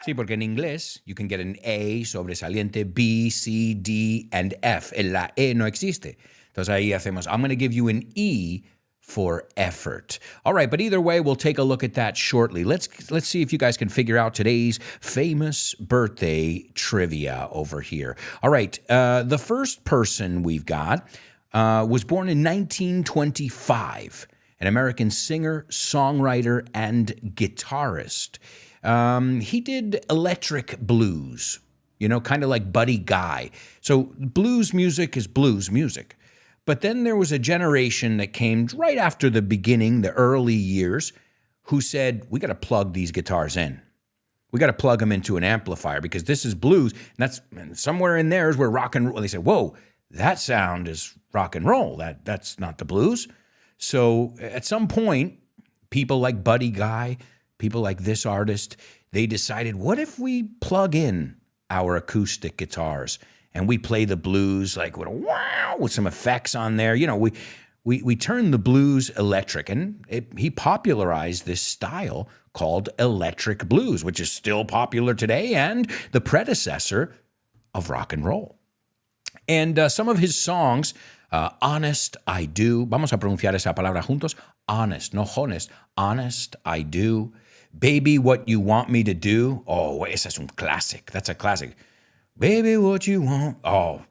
Sí, porque en inglés you can get an A sobresaliente, B, C, D, and F. La E no existe. Entonces ahí hacemos, I'm going to give you an E for effort. All right, but either way, we'll take a look at that shortly. Let's see if you guys can figure out today's famous birthday trivia over here. All right, the first person we've got was born in 1925, an American singer, songwriter, and guitarist. He did electric blues, kind of like Buddy Guy. So blues music is blues music. But then there was a generation that came right after the beginning, the early years, who said, we got to plug these guitars in. We got to plug them into an amplifier because this is blues. And somewhere in there is where rock and roll, they said, whoa, that sound is rock and roll. That's not the blues. So at some point, people like Buddy Guy, people like this artist, they decided, what if we plug in our acoustic guitars and we play the blues like with a wow, with some effects on there? We turned the blues electric, and he popularized this style called electric blues, which is still popular today and the predecessor of rock and roll. And some of his songs, Honest I Do, vamos a pronunciar esa palabra juntos, honest, no honest, honest I Do, Baby What You Want Me to Do, oh, ese es un classic, that's a classic, Baby What You Want, oh,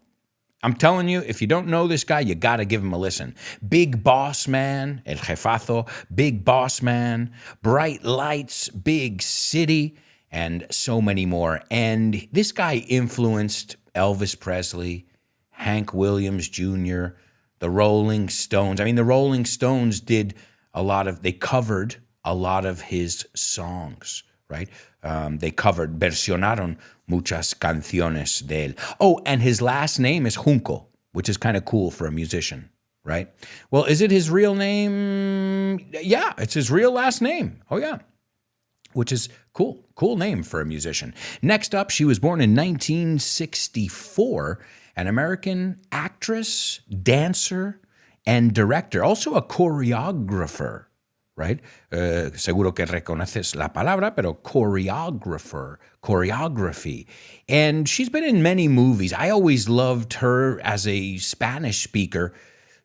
I'm telling you, if you don't know this guy, you got to give him a listen. Big Boss Man, El Jefazo, Big Boss Man, Bright Lights, Big City, and so many more. And this guy influenced Elvis Presley, Hank Williams Jr., the Rolling Stones. I mean, the Rolling Stones did they covered a lot of his songs, right? They versionaron muchas canciones de él. Oh, and his last name is Junco, which is kind of cool for a musician, right? Well, is it his real name? Yeah, it's his real last name. Oh, yeah. Which is cool. Cool name for a musician. Next up, she was born in 1964, an American actress, dancer, and director, also a choreographer, right? Seguro que reconoces la palabra, pero choreography. And she's been in many movies. I always loved her as a Spanish speaker,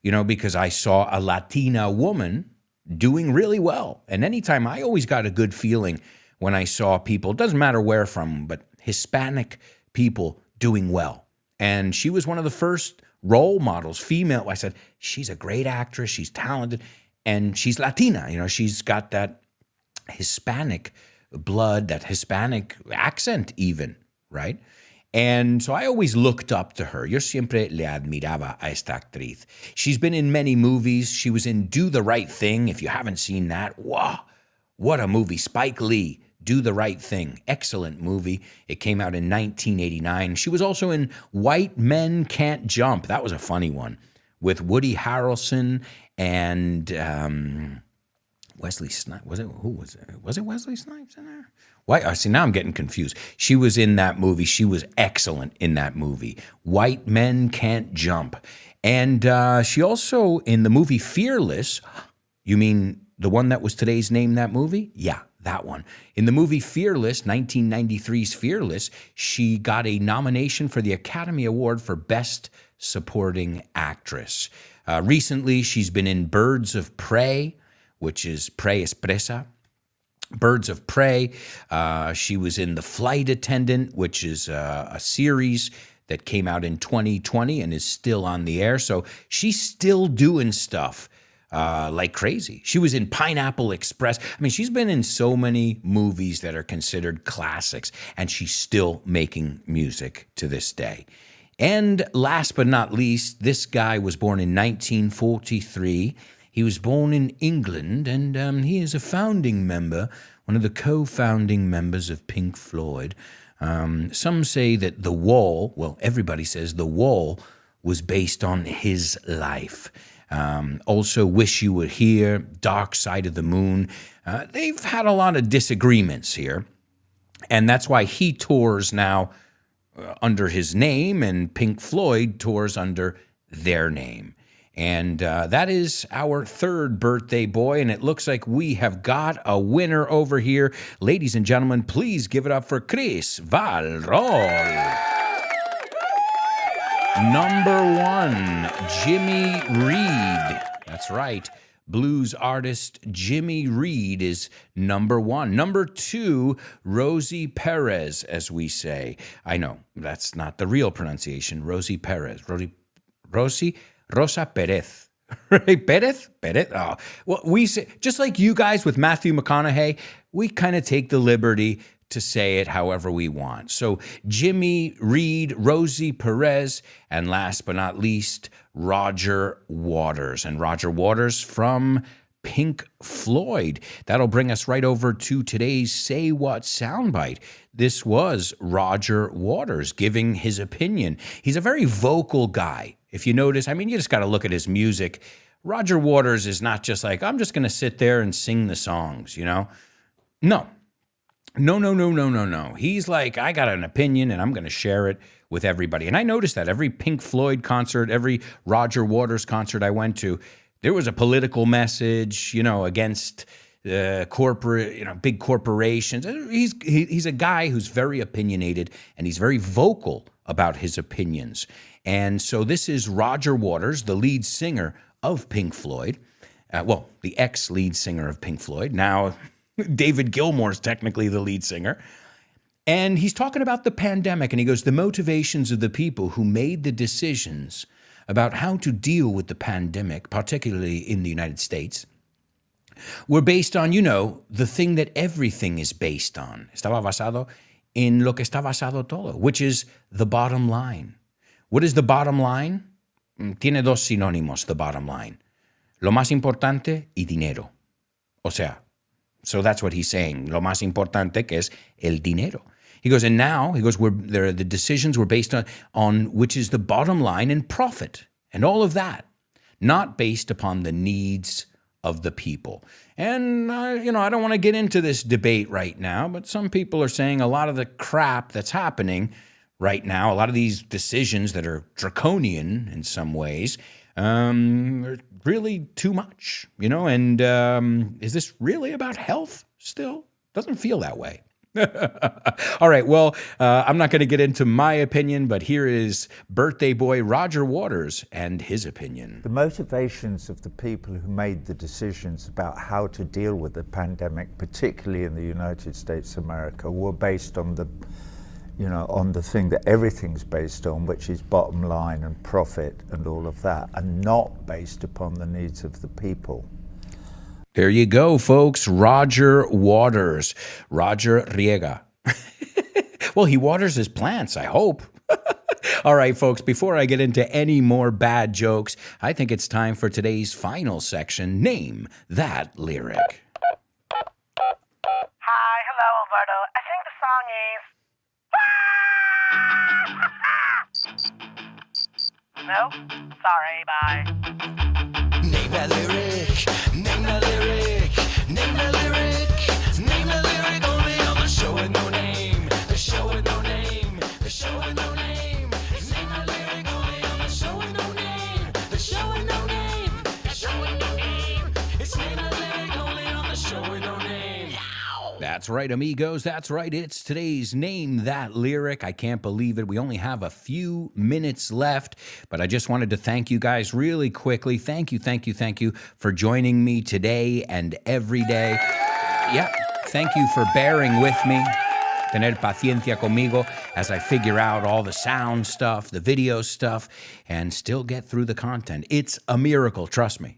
because I saw a Latina woman doing really well. And anytime, I always got a good feeling when I saw people, it doesn't matter where from, but Hispanic people doing well. And she was one of the first role models, female. I said, she's a great actress, she's talented, and she's Latina. She's got that Hispanic blood, that Hispanic accent even, right? And so I always looked up to her. Yo siempre le admiraba a esta actriz. She's been in many movies. She was in Do the Right Thing. If you haven't seen that, wow, what a movie. Spike Lee, Do the Right Thing. Excellent movie. It came out in 1989. She was also in White Men Can't Jump. That was a funny one with Woody Harrelson and Wesley Snipes. Was it? Who was it? Was it Wesley Snipes in there? Why? See, now I'm getting confused. She was in that movie. She was excellent in that movie. White Men Can't Jump. And she also, in the movie Fearless, you mean the one that was today's Name That Movie? Yeah, that one. In the movie Fearless, 1993's Fearless, she got a nomination for the Academy Award for Best Supporting Actress. Recently, she's been in Birds of Prey, which is Prey es Presa. Birds of Prey. She was in The Flight Attendant, which is a series that came out in 2020 and is still on the air. So she's still doing stuff like crazy. She was in Pineapple Express. I mean, she's been in so many movies that are considered classics, and she's still making music to this day. And last but not least, this guy was born in 1943. He was born in England, and he is a founding member, one of the co-founding members of Pink Floyd. Some say that The Wall, well, everybody says The Wall was based on his life. Also, Wish You Were Here, Dark Side of the Moon. They've had a lot of disagreements here, and that's why he tours now under his name, and Pink Floyd tours under their name. And that is our third birthday boy, and it looks like we have got a winner over here. Ladies and gentlemen, please give it up for Chris Valrol. Number 1, Jimmy Reed. That's right. Blues artist Jimmy Reed is number 1. Number 2, Rosie Perez, as we say. I know, that's not the real pronunciation. Rosie Perez. Rosa Perez. Right? Perez? Oh. Well, we say, just like you guys with Matthew McConaughey, we kind of take the liberty to say it however we want. So Jimmy Reed, Rosie Perez, and last but not least, Roger Waters. And Roger Waters from Pink Floyd. That'll bring us right over to today's Say What soundbite. This was Roger Waters giving his opinion. He's a very vocal guy. If you notice, I mean, you just got to look at his music. Roger Waters is not just like, I'm just going to sit there and sing the songs, you know? No. He's like, I got an opinion and I'm going to share it with everybody. And I noticed that every Pink Floyd concert, every Roger Waters concert I went to, there was a political message, you know, against corporate, you know, big corporations. He's a guy who's very opinionated, and he's very vocal about his opinions. And so this is Roger Waters, the lead singer of Pink Floyd. Well, the ex-lead singer of Pink Floyd. Now, David Gilmour's technically the lead singer. And he's talking about the pandemic, and he goes, the motivations of the people who made the decisions about how to deal with the pandemic, particularly in the United States, were based on, you know, the thing that everything is based on. Estaba basado en lo que está basado todo, which is the bottom line. What is the bottom line? Tiene dos sinónimos, the bottom line. Lo más importante y dinero. O sea, so that's what he's saying. Lo más importante que es el dinero. He goes, and now, he goes, the decisions were based on which is the bottom line and profit and all of that, not based upon the needs of the people. And, you know, I don't want to get into this debate right now, but some people are saying a lot of the crap that's happening right now, a lot of these decisions that are draconian in some ways, are really too much, you know, and is this really about health still? Doesn't feel that way. All right, well, I'm not going to get into my opinion, but here is birthday boy Roger Waters and his opinion. The motivations of the people who made the decisions about how to deal with the pandemic, particularly in the United States of America, were based on the, you know, on the thing that everything's based on, which is bottom line and profit and all of that, and not based upon the needs of the people. There you go, folks. Roger Waters. Roger Riega. Well, he waters his plants, I hope. All right, folks, before I get into any more bad jokes, I think it's time for today's final section, Name That Lyric. Hi, hello, Alberto. I think the song is. No? Sorry, bye. Name that lyric, name that lyric, name that lyric, name that lyric only on the show with no name, the show with no name, the show with no name. Name that lyric only on the show with no name, the show with no name, the show with no name. It's name that lyric only on the show with no name. That's right, amigos. That's right. It's today's Name That Lyric. I can't believe it. We only have a few minutes left, but I just wanted to thank you guys really quickly. Thank you for joining me today and every day. Yeah, thank you for bearing with me. Tener paciencia conmigo as I figure out all the sound stuff, the video stuff, and still get through the content. It's a miracle, trust me.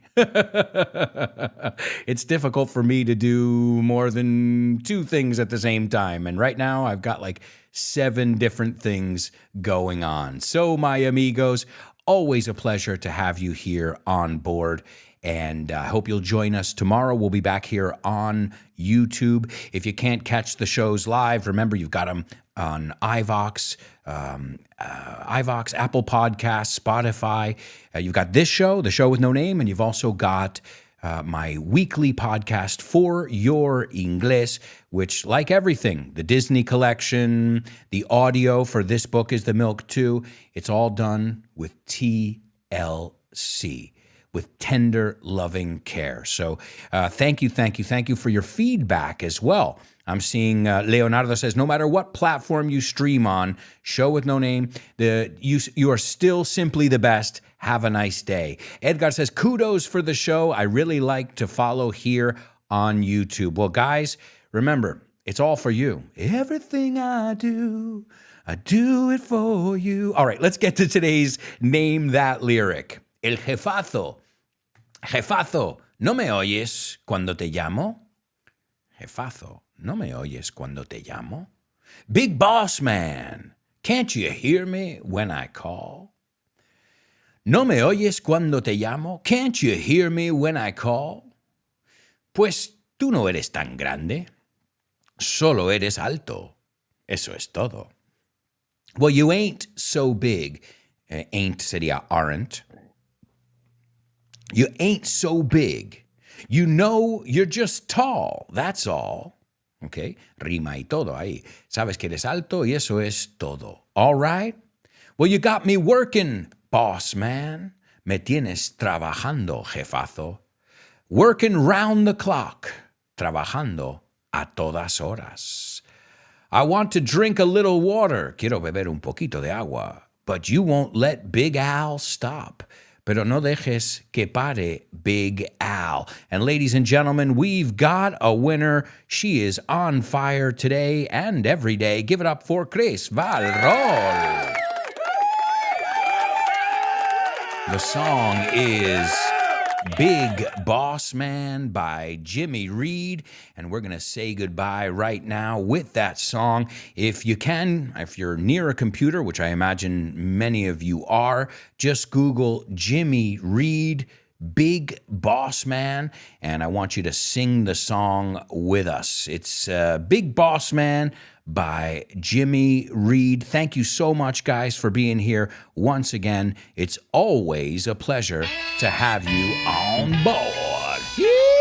It's difficult for me to do more than 2 things at the same time. And right now I've got like 7 different things going on. So my amigos, always a pleasure to have you here on board. And I hope you'll join us tomorrow. We'll be back here on YouTube. If you can't catch the shows live, remember you've got them on iVox, Apple Podcasts, Spotify. You've got this show, The Show with No Name, and you've also got my weekly podcast For Your Inglés, which, like everything, the Disney collection, the audio for This Book is the Milk Too, it's all done with TLC. With tender, loving care. So thank you for your feedback as well. I'm seeing Leonardo says, no matter what platform you stream on, Show with No Name, you are still simply the best. Have a nice day. Edgar says, kudos for the show. I really like to follow here on YouTube. Well, guys, remember, it's all for you. Everything I do it for you. All right, let's get to today's Name That Lyric. El jefazo. Jefazo, ¿no me oyes cuando te llamo? Jefazo, ¿no me oyes cuando te llamo? Big boss man, can't you hear me when I call? ¿No me oyes cuando te llamo? Can't you hear me when I call? Pues tú no eres tan grande, solo eres alto. Eso es todo. Well, you ain't so big. Ain't sería aren't. You ain't so big. You know you're just tall. That's all. Okay? Rima y todo ahí. Sabes que eres alto y eso es todo. All right? Well, you got me working, boss man. Me tienes trabajando, jefazo. Working round the clock. Trabajando a todas horas. I want to drink a little water. Quiero beber un poquito de agua. But you won't let Big Al stop. Pero no dejes que pare Big Al. And ladies and gentlemen, we've got a winner. She is on fire today and every day. Give it up for Chris Valrol. The song is Big Boss Man by Jimmy Reed, and we're going to say goodbye right now with that song. If you can, if you're near a computer, which I imagine many of you are, just Google Jimmy Reed, Big Boss Man, and I want you to sing the song with us. It's Big Boss Man by Jimmy Reed. Thank you so much, guys, for being here once again. It's always a pleasure to have you on board. Yeah!